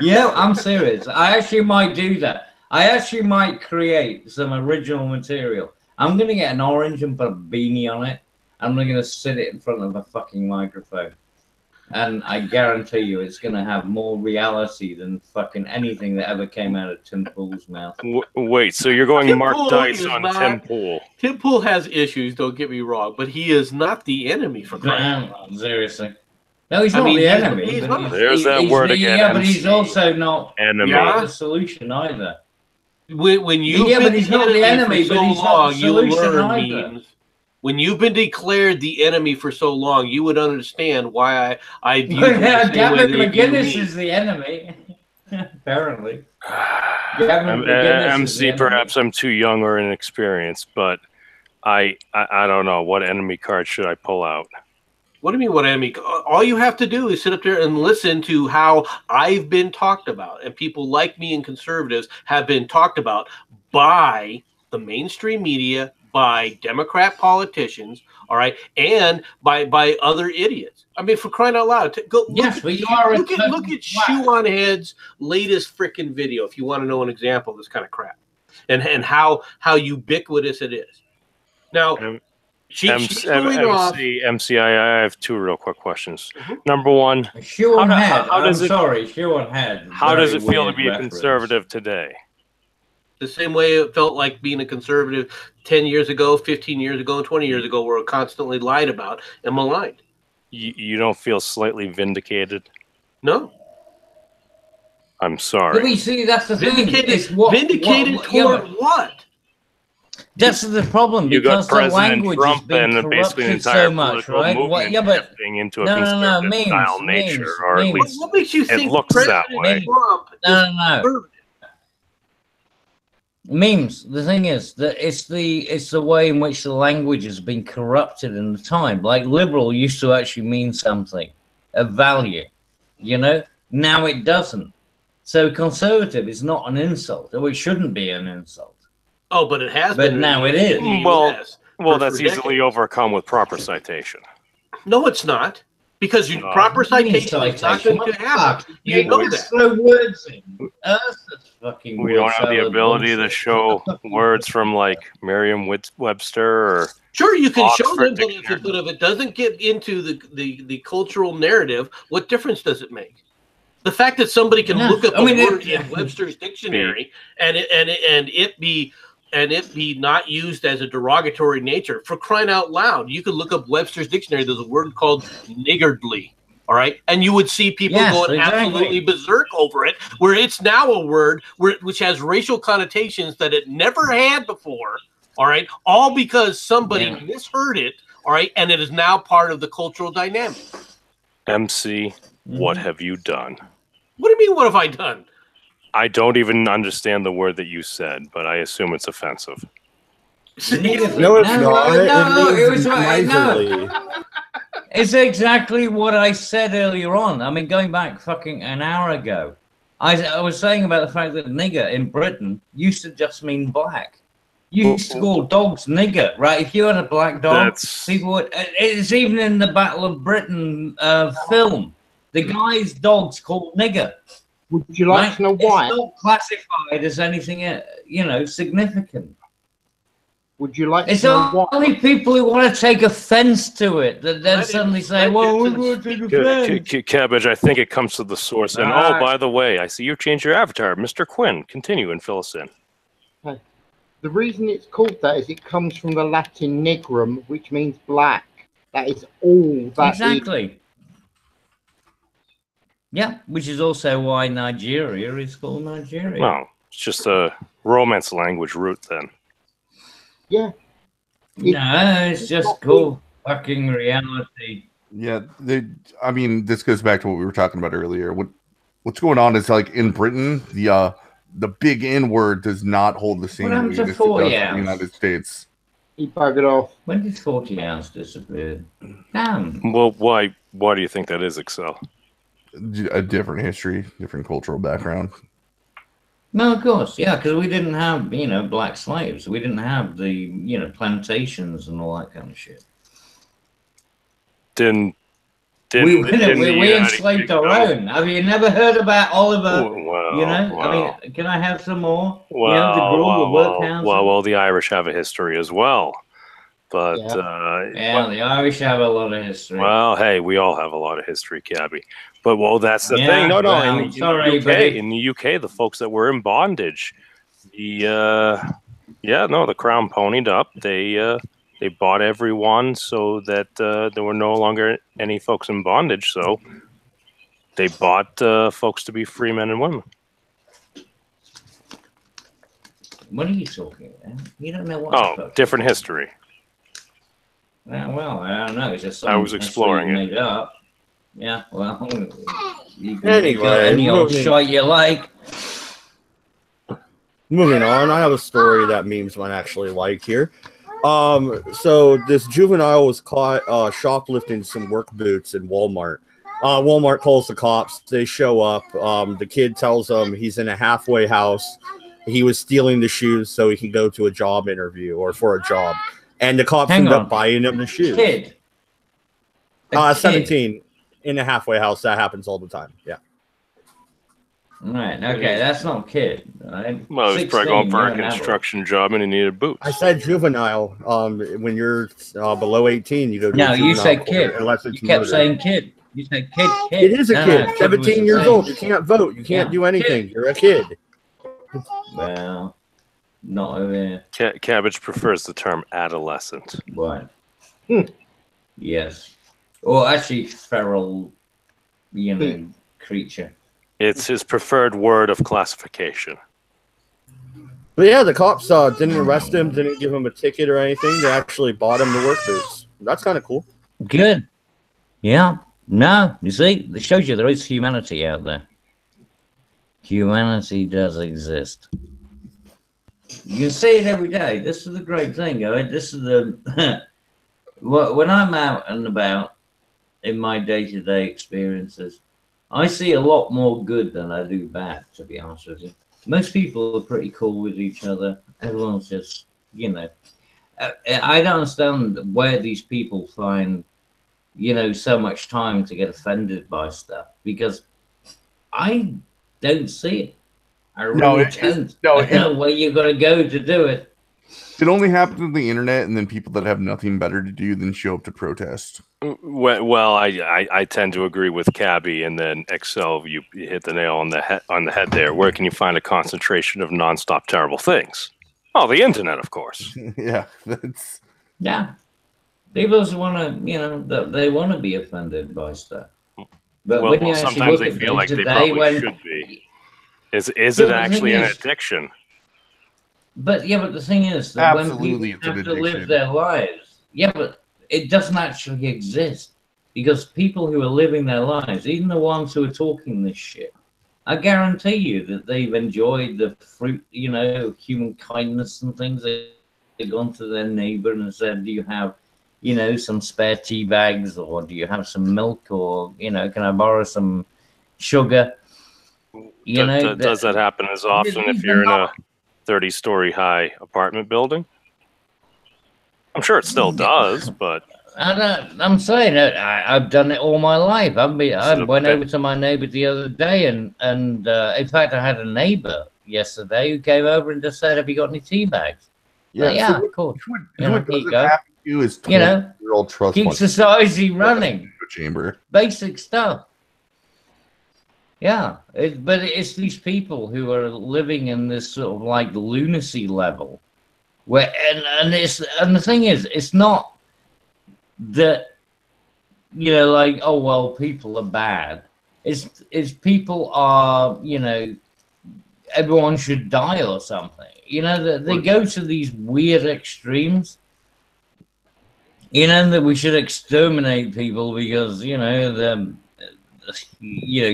Yeah, I'm serious. I actually might do that. I actually might create some original material. I'm going to get an orange and put a beanie on it. I'm going to sit it in front of a fucking microphone. And I guarantee you it's going to have more reality than fucking anything that ever came out of Tim Pool's mouth. Wait, so you're going Tim Mark Pool Dice is on not- Tim Pool. Tim Pool has issues, don't get me wrong, but he is not the enemy for crying. Seriously. No, he's I not mean, the he's- enemy. he's but not. There's that word again, Yeah, but he's MC. also not Enemy. the solution either. When you've Yeah, been but he's not the enemy, for but so he's not the long, you solution learn either. memes. When you've been declared the enemy for so long, you would understand why I view you the same way Gavin they view McGinnis me. is the enemy. Apparently. MC, perhaps I'm too young or inexperienced, but I don't know. What enemy card should I pull out? What do you mean, what enemy? All you have to do is sit up there and listen to how I've been talked about, and people like me and conservatives have been talked about by the mainstream media, by Democrat politicians, all right, and by other idiots. I mean, for crying out loud, go Yes, but you are look at Shoe on Head's latest freaking video if you want to know an example of this kind of crap, and how ubiquitous it is. Now, she's going off. MC, I have two real quick questions. Number one, Shoe on head. how does I'm it- sorry, shoe on head. how does it Very feel to weird be a reference. conservative today? The same way it felt like being a conservative 10 years ago, 15 years ago, and 20 years ago, were constantly lied about and maligned. You don't feel slightly vindicated? No. I'm sorry. But we see that's the thing. Vindicated, It's what, vindicated what- yeah, toward but what? That's the problem You got because the President language has Trump been and basically an corrupted entire so much, political right? movement Yeah, but shifting into a no, conservative memes, style nature, memes, or at memes. least What makes you it think looks that President way. Trump is no. conservative? Memes. The thing is that it's the way in which the language has been corrupted in the time. Like liberal used to actually mean something of value, you know. Now it doesn't. So conservative is not an insult, or it shouldn't be an insult. Oh, but it has But been. now it is. in the Well, US well, for that's decades. easily overcome with proper citation. No, it's not. Because No. proper citation is not going to happen. You know that. Throw words in. That's fucking We word don't have the salad ability to bullshit. show words from like Merriam-Webster or Sure, you can show Oxford them, but if it doesn't get into the cultural narrative, what difference does it make? The fact that somebody can Yeah, look up I mean, a word it- in Webster's dictionary and it be not used as a derogatory nature, for crying out loud, you could look up Webster's dictionary. There's a word called niggardly. All right, and you would see people Yes, going exactly. absolutely berserk over it, where it's now a word which has racial connotations that it never had before. All right, all because somebody misheard it. All right, and it is now part of the cultural dynamic. MC, what have you done? What do you mean? What have I done? I don't even understand the word that you said, but I assume it's offensive. No, it's not. It was right. No. It's exactly what I said earlier on. I mean, going back fucking an hour ago, I was saying about the fact that nigger in Britain used to just mean black. You used to call dogs nigger, right? If you had a black dog, people would. It's even in the Battle of Britain film. The guy's dog's called nigger. Would you like to know why? It's not classified as anything, significant. Would you like it's to know why? only people who want to take offense to it that then suddenly say, well, we're going to take offense. Cabbage, I think it comes to the source. And oh, by the way, I see you've changed your avatar. Mr. Quinn, continue and fill us in. Okay. The reason it's called that is it comes from the Latin negrum, which means black. That is all that Exactly. Yeah, which is also why Nigeria is called Nigeria. Well, it's just a Romance language root then. Yeah. No, it's just cool fucking reality. Yeah, I mean, this goes back to what we were talking about earlier. What's going on is like in Britain, the big N word does not hold the same weight as it does in the United States. He buggered off. When did 40 ounce disappear? Damn. Well, why do you think that is, Excel? A different history, different cultural background. No, of course, yeah, because we didn't have, black slaves. We didn't have the, plantations and all that kind of shit. We enslaved our own. Have you never heard about Oliver? I mean, can I have some more? Well, the Irish have a history as well. But the Irish have a lot of history. Well, hey, we all have a lot of history, Cabby. But that's the thing. No, in the UK, the folks that were in bondage, the crown ponied up. They bought everyone so that there were no longer any folks in bondage. So they bought folks to be free men and women. What are you talking about? You don't know what. Different history. Well, I don't know. It's just I was exploring it. Made up. Yeah, well, you can anyway, any old shot you like. Moving on, I have a story that memes might actually like here. So this juvenile was caught shoplifting some work boots in Walmart. Walmart calls the cops. They show up. The kid tells them he's in a halfway house. He was stealing the shoes so he can go to a job interview or for a job. And the cops end up buying him the shoes. Kid. 17 in a halfway house. That happens all the time. Yeah. Right. Okay. That's not kid. Right? Well, he was probably going for a construction job and he needed boots. I said juvenile. When you're below 18, you go to a you said kid. Unless it's you kept murder. saying kid. You said kid. It is a kid. 17 years old. You can't vote. You can't do anything. You're a kid. Well, not over here. Cabbage prefers the term adolescent. Right. Yes. Or actually, feral, creature. It's his preferred word of classification. But yeah, the cops didn't arrest him, didn't give him a ticket or anything. They actually bought him the work boots. That's kind of cool. Good. Yeah. No, you see, it shows you there is humanity out there. Humanity does exist. You can see it every day. This is the great thing, guys. This is the when I'm out and about in my day-to-day experiences, I see a lot more good than I do bad, to be honest with you. Most people are pretty cool with each other. Everyone's just, I don't understand where these people find, so much time to get offended by stuff, because I don't see it. I really don't. I don't know where you got to go to do it. It only happens on the internet, and then people that have nothing better to do than show up to protest. Well, I tend to agree with Cabby, and then Excel, you hit the nail on the head there. Where can you find a concentration of nonstop terrible things? Oh, the internet, of course. Yeah, people just want to, they want to be offended by stuff. But well, sometimes they feel like they probably should be. Is it actually an addiction? But yeah, but the thing is that when Absolutely, people it's an have to live addiction. their lives, yeah, but it doesn't actually exist because people who are living their lives, even the ones who are talking this shit, I guarantee you that they've enjoyed the fruit, you know, human kindness and things. They've gone to their neighbor and said, "Do you have, you know, some spare tea bags, or do you have some milk, or you know, can I borrow some sugar?" You know, Does that happen as often if you're in a 30-story high apartment building? I'm sure it still does, but I'm saying that I've done it all my life. I went over to my neighbor the other day, and in fact, I had a neighbor yesterday who came over and just said, "Have you got any tea bags?" Yeah, Like, yeah, of course. What doesn't happen to you is you know, 20-year-old trust keep fund society running. chamber. Basic stuff. Yeah, but it's these people who are living in this sort of like lunacy level, where and the thing is, it's not that, you know, like, oh well, people are bad. It's people are, you know, everyone should die or something. You know, they go to these weird extremes. You know, that we should exterminate people because, you know,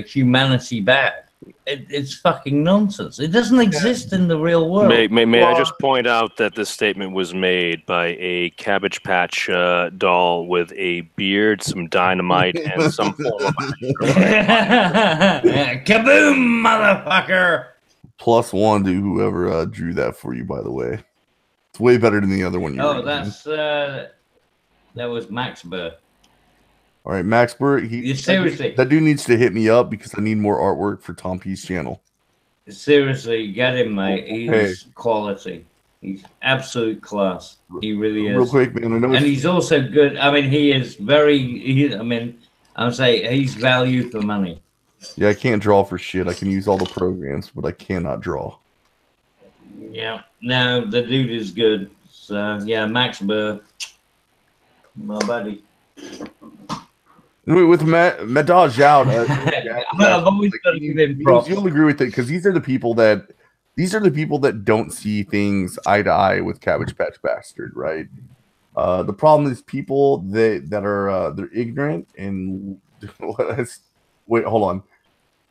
humanity bad. It's fucking nonsense. It doesn't exist in the real world. May I just point out that this statement was made by a Cabbage Patch doll with a beard, some dynamite, and some form of kaboom, motherfucker! +1 to whoever drew that for you, by the way. It's way better than the other one you were that's that was Max Burr. All right, Max Burr. Seriously, that dude needs to hit me up because I need more artwork for Tom P's channel. Seriously, get him, mate. He's quality. He's absolute class. He really is. Real quick, man. I know, and he's also good. I mean, he is very. I mean, I'm saying he's value for money. Yeah, I can't draw for shit. I can use all the programs, but I cannot draw. Yeah, no, the dude is good. So yeah, Max Burr, my buddy. With MADDS out, I've always got to give him props. You'll agree with it because these are the people that don't see things eye to eye with Cabbage Patch Bastard, right? The problem is people that are they're ignorant and wait, hold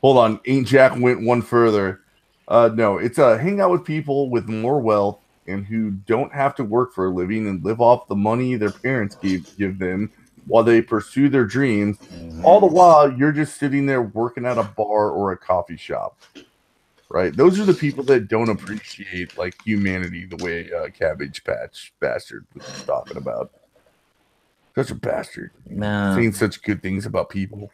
on. Ain't Jack went one further. No, it's hang out with people with more wealth and who don't have to work for a living and live off the money their parents give them while they pursue their dreams. All the while, you're just sitting there working at a bar or a coffee shop, right? Those are the people that don't appreciate like humanity the way Cabbage Patch Bastard was talking about. Such a bastard. No. Saying such good things about people.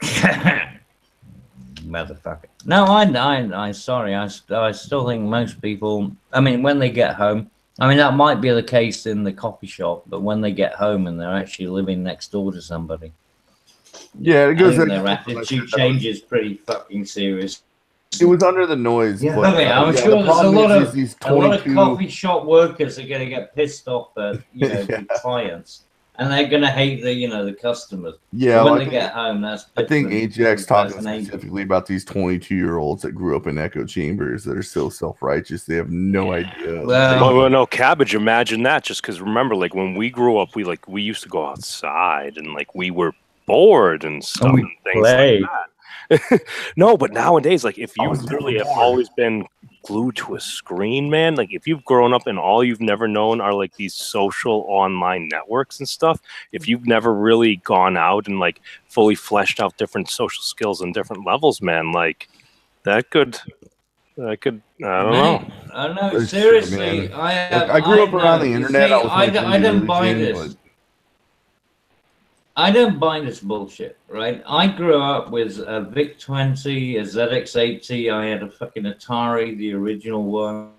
Motherfucker. No, I sorry. I still think most people, I mean, when they get home, I mean, that might be the case in the coffee shop, but when they get home and they're actually living next door to somebody, yeah, it goes. Their attitude changes pretty fucking serious. It was under the noise. Yeah, but, I'm sure the there's a lot of 22... coffee shop workers are going to get pissed off at the clients, and they're going to hate the customers. Yeah, when they get home, that's. I think Ajax talking specifically about these 22-year-olds that grew up in echo chambers that are so self-righteous they have no idea. Well, no, Cabbage. Imagine that. Just because remember, like when we grew up, we used to go outside and like we were bored and stuff and things like that. No, but nowadays, like if you literally have always been glued to a screen, man, like if you've grown up and all you've never known are like these social online networks and stuff, if you've never really gone out and like fully fleshed out different social skills and different levels, man, like that could I don't know. I know, seriously. I grew up around the internet. I don't buy this. I don't buy this bullshit, right? I grew up with a VIC-20, a ZX-80. I had a fucking Atari, the original one.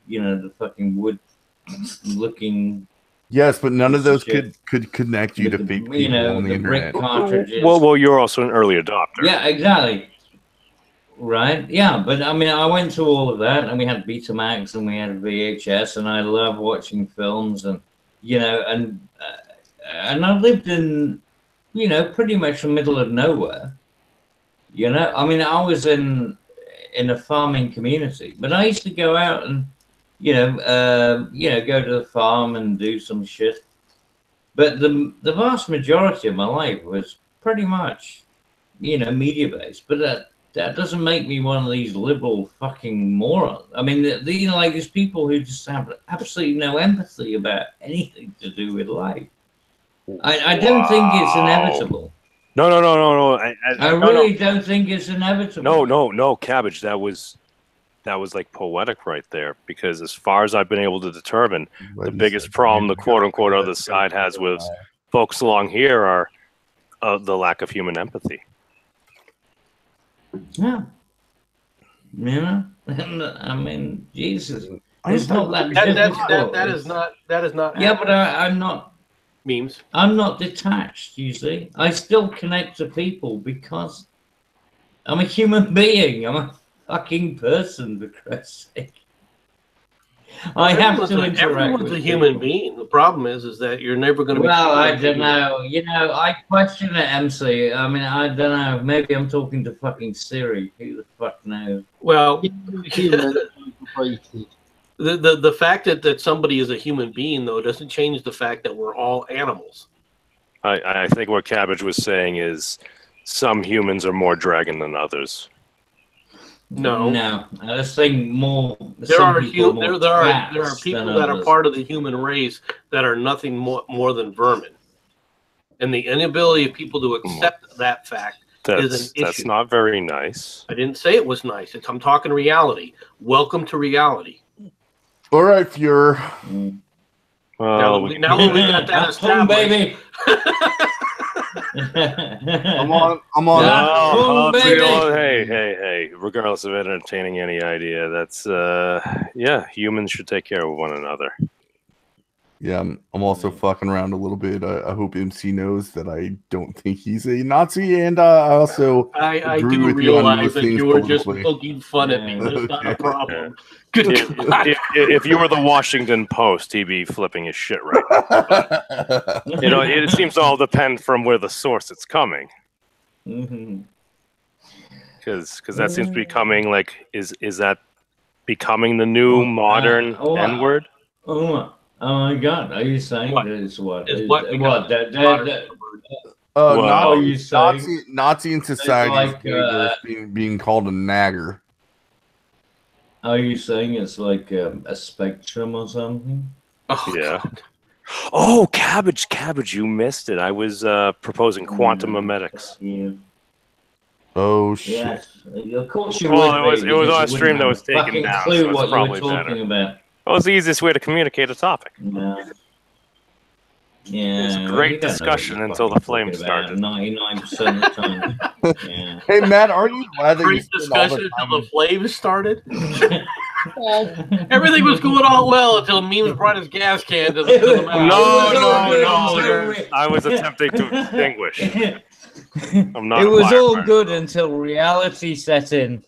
You know, the fucking wood-looking. Yes, but none of those could connect you to fake people on the internet. Cartridges. Well, you're also an early adopter. Yeah, exactly. Right? Yeah, but I mean, I went through all of that, and we had Betamax, and we had VHS, and I love watching films, and and I lived in, pretty much the middle of nowhere. I mean, I was in a farming community, but I used to go out and, go to the farm and do some shit. But the vast majority of my life was pretty much, media based. But that doesn't make me one of these liberal fucking morons. I mean, like these people who just have absolutely no empathy about anything to do with life. I don't think it's inevitable. No. I really don't think it's inevitable. No, Cabbage. That was like poetic right there, because as far as I've been able to determine, the biggest problem the quote-unquote other side has with folks along here are the lack of human empathy. Yeah. I mean, Jesus. It's not that difficult. That is not. Yeah, but I'm not. Memes. I'm not detached, you see. I still connect to people because I'm a human being. I'm a fucking person, for Christ's sake. I have to interact. Everyone's a human being. The problem is that you're never going to be. Well, I don't know. I question it, MC. I mean, I don't know. Maybe I'm talking to fucking Siri. Who the fuck knows? Well, the fact that somebody is a human being, though, doesn't change the fact that we're all animals. I think what Cabbage was saying is some humans are more dragon than others. No. I just think more. There are people that are part of the human race that are nothing more than vermin, and the inability of people to accept that fact is an issue. That's not very nice. I didn't say it was nice. I'm talking reality. Welcome to reality. All right, Fuhrer. Well, now we got that established, baby. I'm on. Hey. Regardless of entertaining any idea, that's humans should take care of one another. Yeah, I'm also fucking around a little bit. I hope MC knows that I don't think he's a Nazi, and I also I do realize that you were just poking fun at me. That's not a problem. If you were the Washington Post, he'd be flipping his shit right now. It seems to all depend from where the source it's coming. Because that seems to be becoming like, is that becoming the new modern N-word? Oh my God! Are you saying that it's what? Are you saying Nazi in society is being called a nagger? Are you saying it's like a spectrum or something? Oh, yeah. God. Oh, Cabbage! You missed it. I was proposing quantum memetics. Yeah. Oh shit! Yes, of course you would. It was on a stream that was taken down. Clue so what probably you were talking about. Well, it's the easiest way to communicate a topic. Yeah, It's a great discussion until the flames started. 99% of the time. Yeah. Hey, Matt, aren't you glad that you Great discussion until the flames started? Everything was going all well until Memes brought his gas can to the mouth. No. I was attempting to extinguish. I'm not. It was all good until reality set in.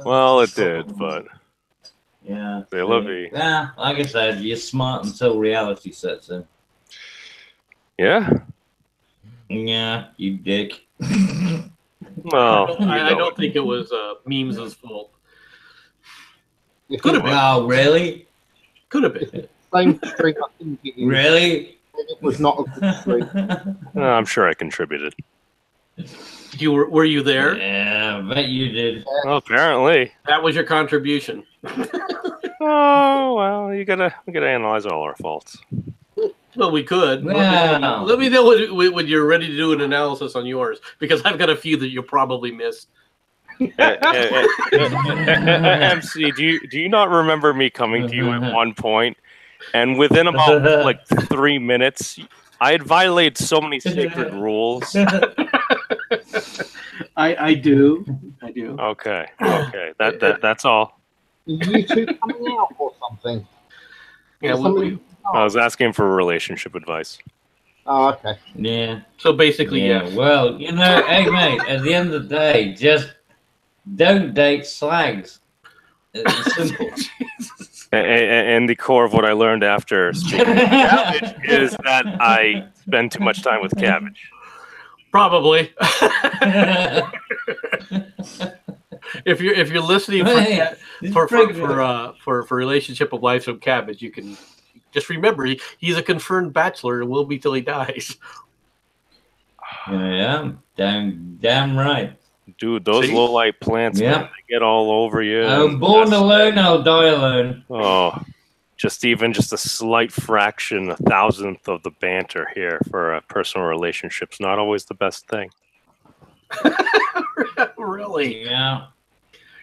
Well, it did, but. Yeah. They love you. Yeah, like I said, you're smart until reality sets in. Yeah. Yeah, you dick. Well, I don't think it was Memes' fault. Could have been. Wow, really? Could have been. Same streak I didn't get you. Really? It was not a good streak. I'm sure I contributed. Were you there? Yeah, I bet you did. Well, apparently. That was your contribution. Oh well, we gotta analyze all our faults. Well, we could. Wow. Let me know when you're ready to do an analysis on yours, because I've got a few that you'll probably miss. MC, do you not remember me coming to you at one point, and within about like 3 minutes, I had violated so many sacred rules. I do. Okay. That's all. You two coming out or something? Yeah, I was asking for relationship advice. Oh, okay. Yeah. So basically, yeah. Well, hey, mate. At the end of the day, just don't date slags. It's simple. And the core of what I learned after speaking with Cabbage is that I spend too much time with Cabbage. Probably. if you're listening for relationship of life from Cabbage, you can just remember he's a confirmed bachelor and will be till he dies. Yeah, damn right. Dude, those low-light plants, man, they get all over you. I'm born alone, I'll die alone. Oh, just a slight fraction, 1,000th of the banter here for a personal relationship's not always the best thing. Really? Yeah.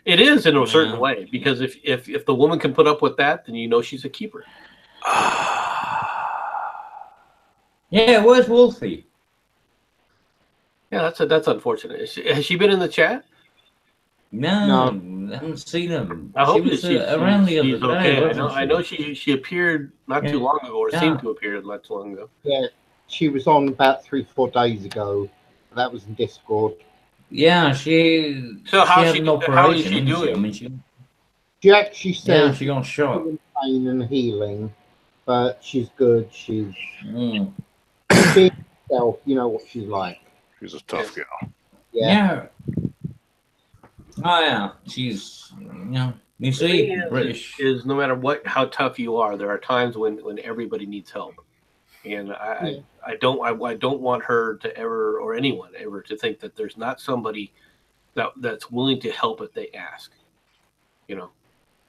It is in a certain way, because if the woman can put up with that, then you know she's a keeper. Yeah, where's Wolfie? Yeah, that's unfortunate. Has she been in the chat? No, I haven't seen him. I hope she's around the other day. Okay. I know she appeared not too long ago, or seemed to appear not too long ago. Yeah, she was on about 3-4 days ago. That was in Discord. Yeah, how is she doing? I mean, she actually said she got shot. Pain and healing, but she's good. She's being herself. You know what she's like. She's a tough gal. Yeah. Oh yeah, she's you see, British is no matter how tough you are, there are times when everybody needs help, and I don't want her to ever, or anyone ever, to think that there's not somebody that's willing to help if they ask. You know.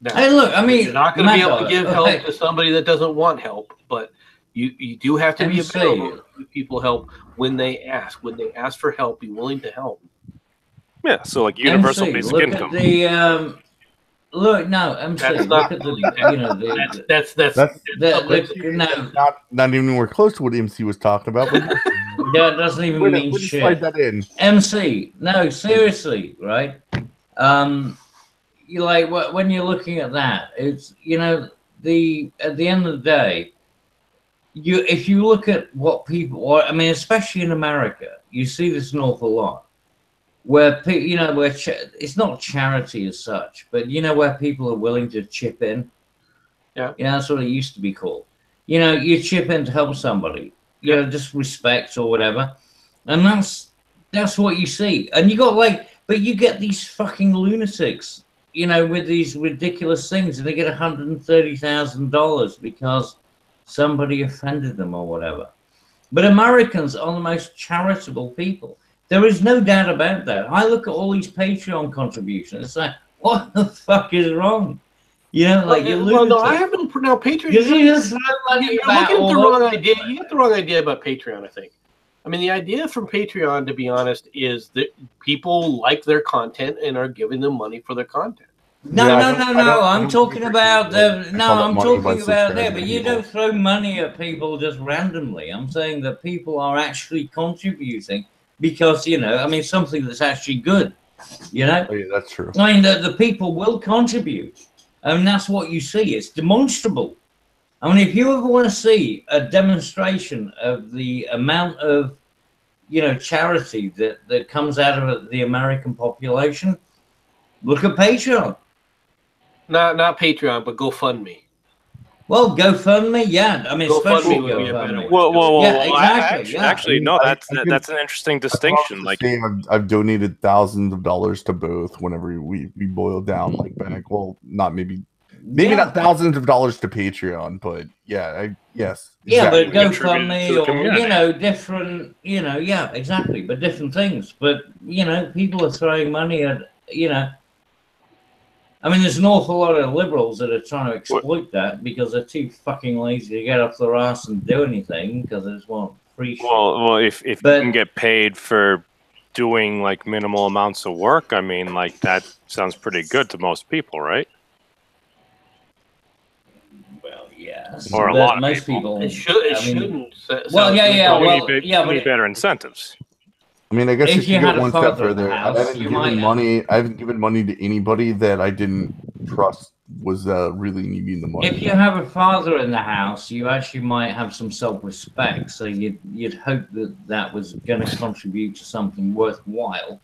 Now, hey, look, I mean, you're not going to be able to give help to somebody that doesn't want help, but you do have to be available to give people help when they ask. When they ask for help, be willing to help. Yeah, so like universal basic income. Look, no, MC. That's look at the, that's not even anywhere close to what MC was talking about. But that doesn't even mean shit. Slide that in. MC, no, seriously, right? You like when you're looking at that, it's at the end of the day, if you look at what people, especially in America, you see this an awful lot. Where where it's not charity as such, but where people are willing to chip in. Yeah, that's what it used to be called. You chip in to help somebody. Just respect or whatever, and that's what you see. And you got but you get these fucking lunatics, with these ridiculous things, and they get $130,000 because somebody offended them or whatever. But Americans are the most charitable people. There is no doubt about that. I look at all these Patreon contributions. It's like, what the fuck is wrong? You're no, I haven't. Now Patreon. You're looking at the wrong idea. You got the wrong idea about Patreon, I think. I mean, the idea from Patreon, to be honest, is that people like their content and are giving them money for their content. No. I'm talking about I'm talking about there. But you don't throw money at people just randomly. I'm saying that people are actually contributing. Because, something that's actually good, Oh, yeah, that's true. I mean, the people will contribute. That's what you see. It's demonstrable. I mean, if you ever want to see a demonstration of the amount of, charity that comes out of the American population, look at Patreon. Not Patreon, but GoFundMe. Well, GoFundMe, yeah. I mean, especially GoFundMe. Well, actually, no. That's an interesting distinction. Like, I've donated thousands of dollars to both. Whenever we boil down, back. Well, not maybe not thousands of dollars to Patreon, but yes. Yeah, exactly. but GoFundMe or different, exactly, but different things. But people are throwing money at I mean, there's an awful lot of liberals that are trying to exploit that because they're too fucking lazy to get off their ass and do anything because they just want free shit. Well, if you can get paid for doing minimal amounts of work, I mean, that sounds pretty good to most people, right? Well, yes. Or a lot of most people. It shouldn't. Well, we need better incentives. I mean, I guess if you get one step further, I haven't given money to anybody that I didn't trust was really needing the money. If you have a father in the house, you actually might have some self-respect. So you'd hope that was going to contribute to something worthwhile.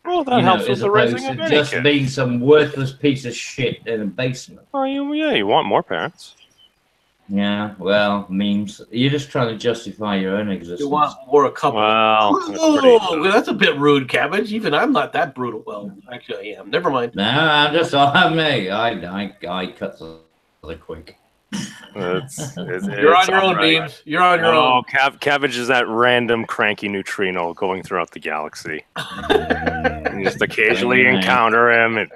Well, that helps with the raising of any just being some worthless piece of shit in a basement. Oh, yeah, you want more parents. Yeah, well, memes. You're just trying to justify your own existence. You want more a couple. Well, that's a bit rude, Cabbage. Even I'm not that brutal. Well, actually, I am. Never mind. No, I'm me. I cut the quick. You're on your own, memes. You're on your own. Cabbage is that random cranky neutrino going throughout the galaxy. You just occasionally encounter him. It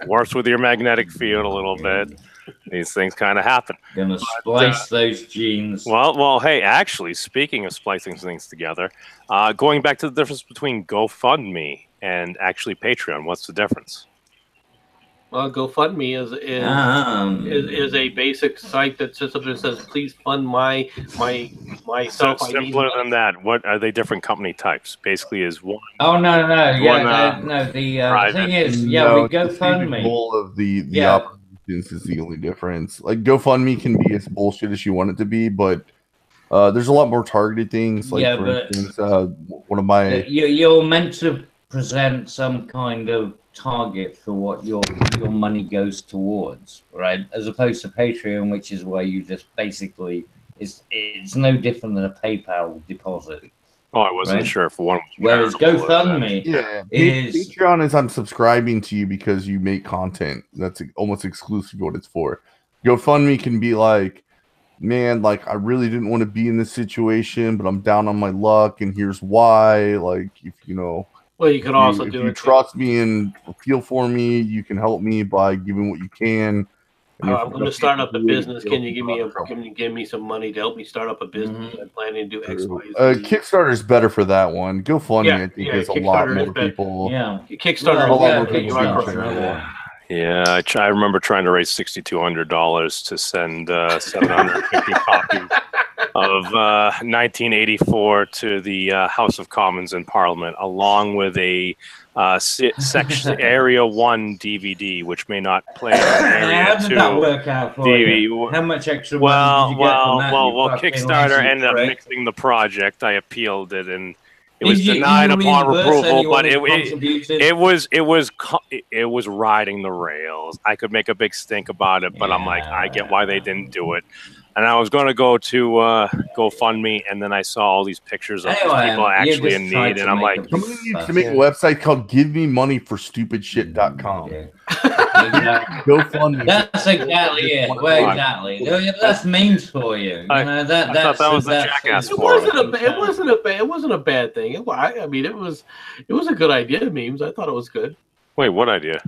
works with your magnetic field a little bit. These things kind of happen. Gonna splice those genes. Well, hey, actually, speaking of splicing things together, going back to the difference between GoFundMe and actually Patreon, what's the difference? Well, GoFundMe is a basic site that sits up and says, "Please fund my So simpler than that. What are they? Different company types? Basically, is one. Oh no. The thing is, we GoFundMe. The goal of the operations is the only difference. Like GoFundMe can be as bullshit as you want it to be, but there's a lot more targeted things. Like for instance, one of my you're meant to present some kind of target for what your money goes towards, right? As opposed to Patreon, which is where you just basically it's no different than a PayPal deposit. Oh, I wasn't sure if one. Whereas GoFundMe, Patreon is I'm subscribing to you because you make content. That's almost exclusive what it's for. GoFundMe can be like, man, like I really didn't want to be in this situation, but I'm down on my luck, and here's why. Like, if you know. Well, you can also if you trust me and feel for me, you can help me by giving what you can. I'm going to start up a business. Can you give me some money to help me start up a business? I'm planning to do X, Y, Z. Kickstarter is better for that one. GoFundMe, I think, is a lot more people. Yeah, Kickstarter. Yeah, I remember trying to raise $6,200 to send 750 copies of 1984 to the House of Commons in Parliament, along with a section Area 1 DVD, which may not play on Area 2. How did that work out for you? How much extra money did you get from that? Well, Kickstarter ended up mixing the project. I appealed it, and it was denied upon approval, but it was riding the rails. I could make a big stink about it, but I'm like, I get why they didn't do it. And I was going to go to GoFundMe, and then I saw all these pictures of people actually in need, and I'm like, somebody needs to make a website called GiveMeMoneyForStupidShit.com. GoFundMe. That's exactly it. Well, exactly. That's memes for you. I thought that was the jackass for it. It wasn't a bad thing. I mean, it was a good idea. Memes. I thought it was good. Wait, what idea?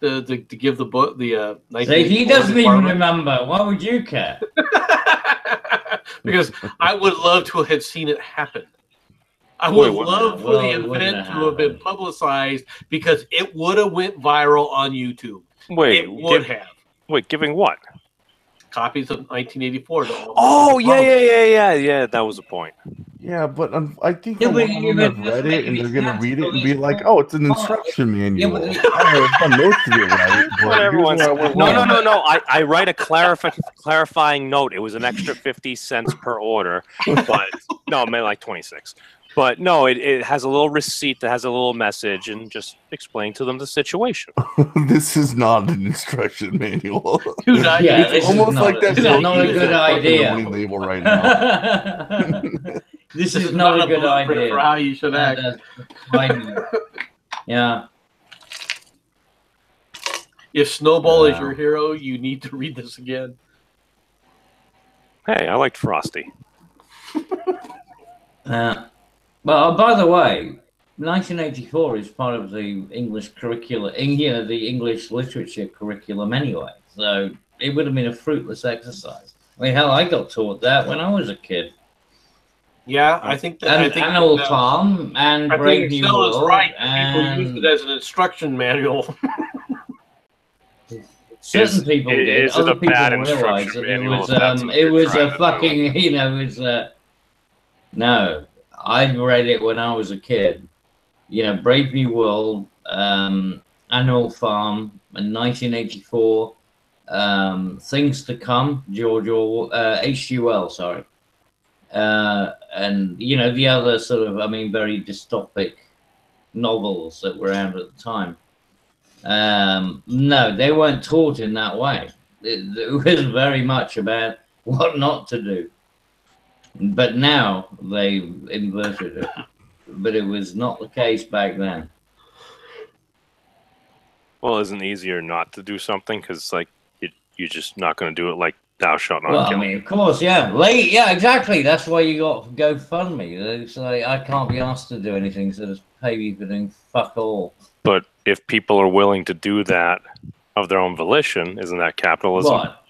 To give the book the. So if he doesn't even remember, why would you care? Because I would love to have seen it happen. I would love for the event to have been publicized because it would have went viral on YouTube. Wait, it would have. Wait, giving what? Copies of 1984. Oh, yeah. That was the point. Yeah, but I think a lot of them have read it, and they're going to read it and be like, oh, it's an instruction manual. I don't know if it right, No. I write a clarifying note. It was an extra 50 cents per order, but no, maybe like 26. But no, it has a little receipt that has a little message and just explain to them the situation. This is not an instruction manual. Dude, it's almost like that's not a good idea. Label right now. This is not a good idea. For how you should act. Yeah. If Snowball is your hero, you need to read this again. Hey, I liked Frosty. Well, by the way, 1984 is part of the English curriculum, the English literature curriculum anyway. So it would have been a fruitless exercise. I mean, hell, I got taught that when I was a kid. Yeah, I think that. And Animal Farm and Brave New World. Right. People used it as an instruction manual. Certain people did. Other people realized that it was a fucking, no. I read it when I was a kid. Brave New World, Animal Farm, and 1984, Things to Come, H.G. Wells, sorry. And, the other sort of, very dystopic novels that were out at the time. No, they weren't taught in that way. It was very much about what not to do. But now they've inverted it. But it was not the case back then. Well, isn't it easier not to do something because, like, you're just not going to do it, like thou shalt not Well, kill. I mean, of course, yeah. Yeah, exactly. That's why you got GoFundMe. It's like, I can't be asked to do anything, so just pay me for doing fuck all. But if people are willing to do that of their own volition, isn't that capitalism? What?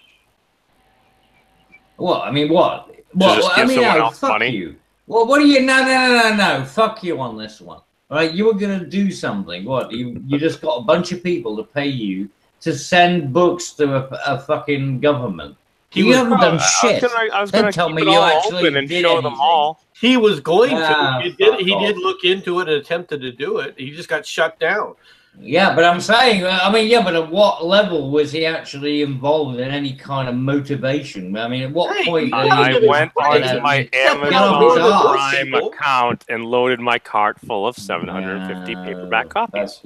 What? I mean, what? To What? just I give mean, someone no, else fuck money? you. Well, what are you? No. Fuck you on this one. All right, you were gonna do something. What? You just got a bunch of people to pay you to send books to a fucking government. You haven't done shit. I was going to tell keep me it you all actually open and did show them anything. all. He was going to. Ah, He fuck did off. look into it and attempted to do it. He just got shut down. Yeah, but I'm saying, I mean, yeah, but at what level was he actually involved in any kind of motivation? I mean, at what point? I went onto my Amazon Prime account and loaded my cart full of 750 paperback copies.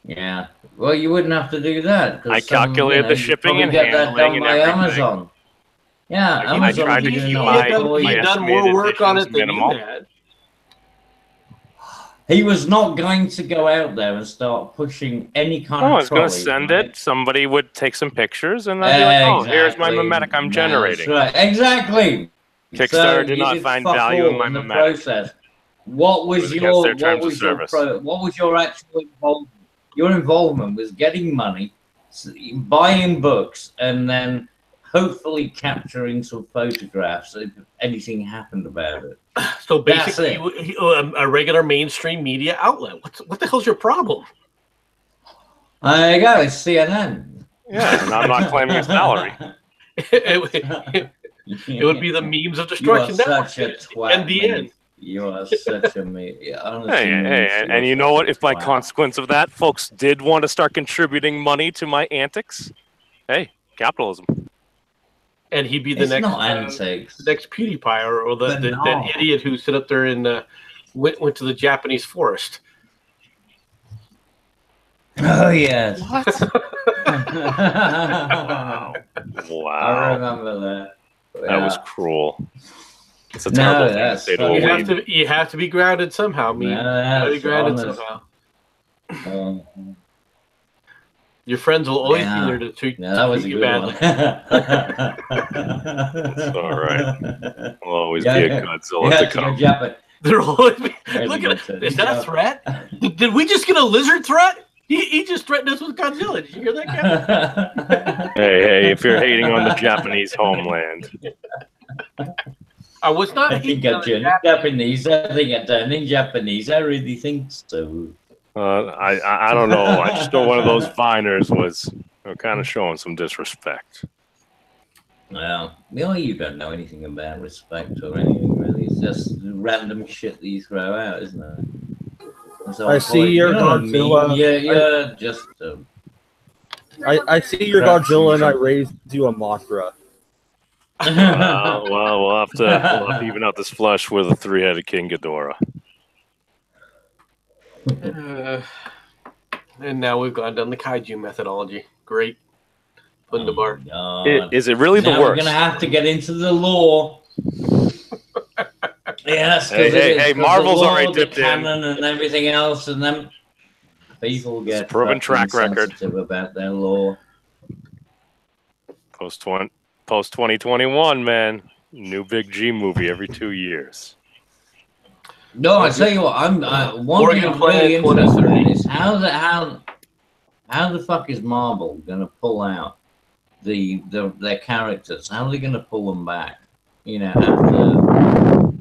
Yeah. Well, you wouldn't have to do that. I calculated the shipping and handling and everything. Amazon. Yeah, I Amazon tried to would do keep that my for you. He'd done more work on it than minimal. you had. He was not going to go out there and start pushing any kind No, I of was going to trolley, send right? it. Somebody would take some pictures, and I'd be like, "Oh, here's my Exactly. mimetic I'm generating." That's right. Exactly. Kickstarter did you not did find fuck value in all my the mimetic. process. What was was your against their what terms of was your service. what was your actual involvement? Your involvement was getting money, buying books, and then hopefully capturing some photographs if anything happened about it. So basically, a regular mainstream media outlet. What the hell's your problem? There you go. It's CNN. Yeah, and I'm not claiming a salary. It would be the memes of destruction. You are such a twat. And the end. You are such a me. Hey, and you know what? If by consequence of that, folks did want to start contributing money to my antics, hey, capitalism. And he'd be the next PewDiePie or that idiot who stood up there and went to the Japanese forest. Oh yes. What? Wow. I remember that. That was cruel. It's a No, terrible thing to say to a weed. You have to be grounded somehow. You have to be grounded somehow. Your friends will always be there to treat, that was treat a you good badly. It's all right. I'll always be a Godzilla to come. There'll always be. Look at it. Is that a threat? Did we just get a lizard threat? He just threatened us with Godzilla. Did you hear that, guy? Hey, if you're hating on the Japanese homeland. I was not hating on Japanese. I think I done in Japanese. I really think so. I don't know. I just know one of those viners was kind of showing some disrespect. Well, you don't know anything about respect or anything, really. It's just random shit that you throw out, isn't it? So I see your Godzilla. Yeah, just. I see your Godzilla, and I raised you a Mothra. Well, we'll have to even out this flush with a three-headed King Ghidorah. And now we've gone down the kaiju methodology. Great. Wunderbar. Is it really the worst? We're going to have to get into the lore. Yes, hey, Marvel's already dipped in. Canon and everything else, and then people get proven track record about their lore. Post 2021, man. New Big G movie every 2 years. No, I tell you what, one thing I'm really interested in is how the fuck is Marvel gonna pull out their characters? How are they gonna pull them back? After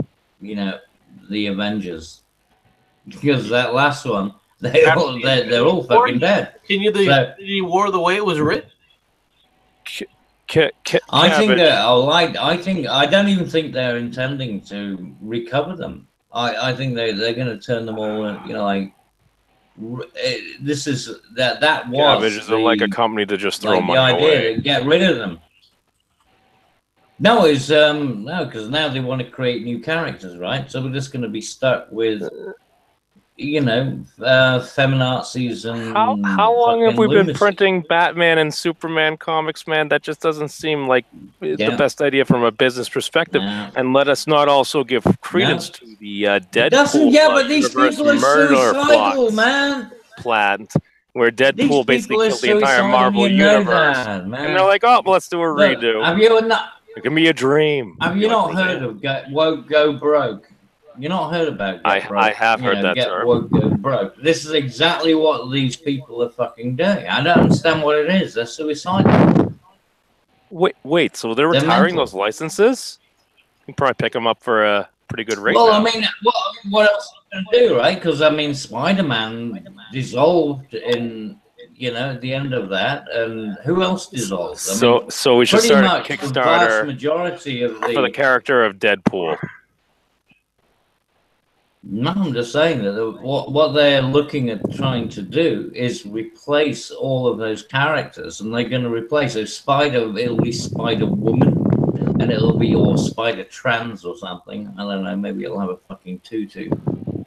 the Avengers, because that last one, they're all fucking dead. Continue the war the way it was written. I think I don't even think they're intending to recover them. I think they're going to turn them all. This is that was. Cabbage is like a company to just throw money away. To get rid of them. No, it's no, because now they want to create new characters, right? So we're just going to be stuck with feminazis and How long have we been lunacy. printing Batman and Superman comics, man? That just doesn't seem like the best idea from a business perspective. Yeah. And let us not also give credence to the Deadpool but these people are murder suicidal, man. plan, where Deadpool basically people are killed the entire suicidal, Marvel you know universe. that, man. And they're like, oh, well, let's do a Look, redo. have you not? It can be a dream. Have you not heard of Woke Go Broke? You not heard about Get Broke? I have heard that Get term. Woke Go Broke. This is exactly what these people are fucking doing. I don't understand what it is. They're suicidal. Wait. So they're retiring those licenses? You can probably pick them up for a pretty good rate. Well, now. I mean, what else are you going to do, right? Because I mean, Spider-Man dissolved in. At the end of that, and who else dissolved? So we should start a Kickstarter the vast majority of for the character of Deadpool. No, I'm just saying that what they're looking at trying to do is replace all of those characters, and they're going to replace it'll be Spider-Woman, and it'll be or Spider-Trans or something. I don't know, maybe it'll have a fucking tutu.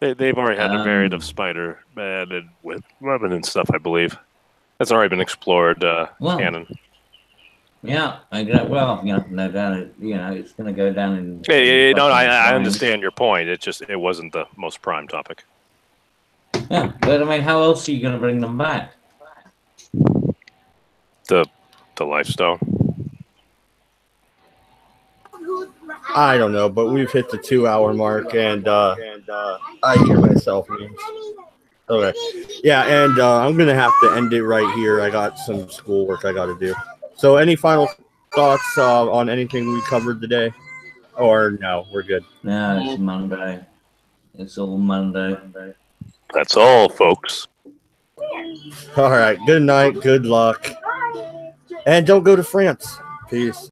They've already had a variant of Spider-Man and with women and stuff, I believe. That's already been explored, canon. Yeah, no doubt. It's going to go down in. I understand your point. It wasn't the most prime topic. Yeah, but I mean, how else are you going to bring them back? The lifestyle. I don't know, but we've hit the 2-hour mark, and I hear myself. Okay. Yeah, and I'm going to have to end it right here. I got some schoolwork I got to do. So any final thoughts on anything we covered today? Or no, we're good? No, it's Monday. It's all Monday. That's all, folks. All right. Good night. Good luck. And don't go to France. Peace.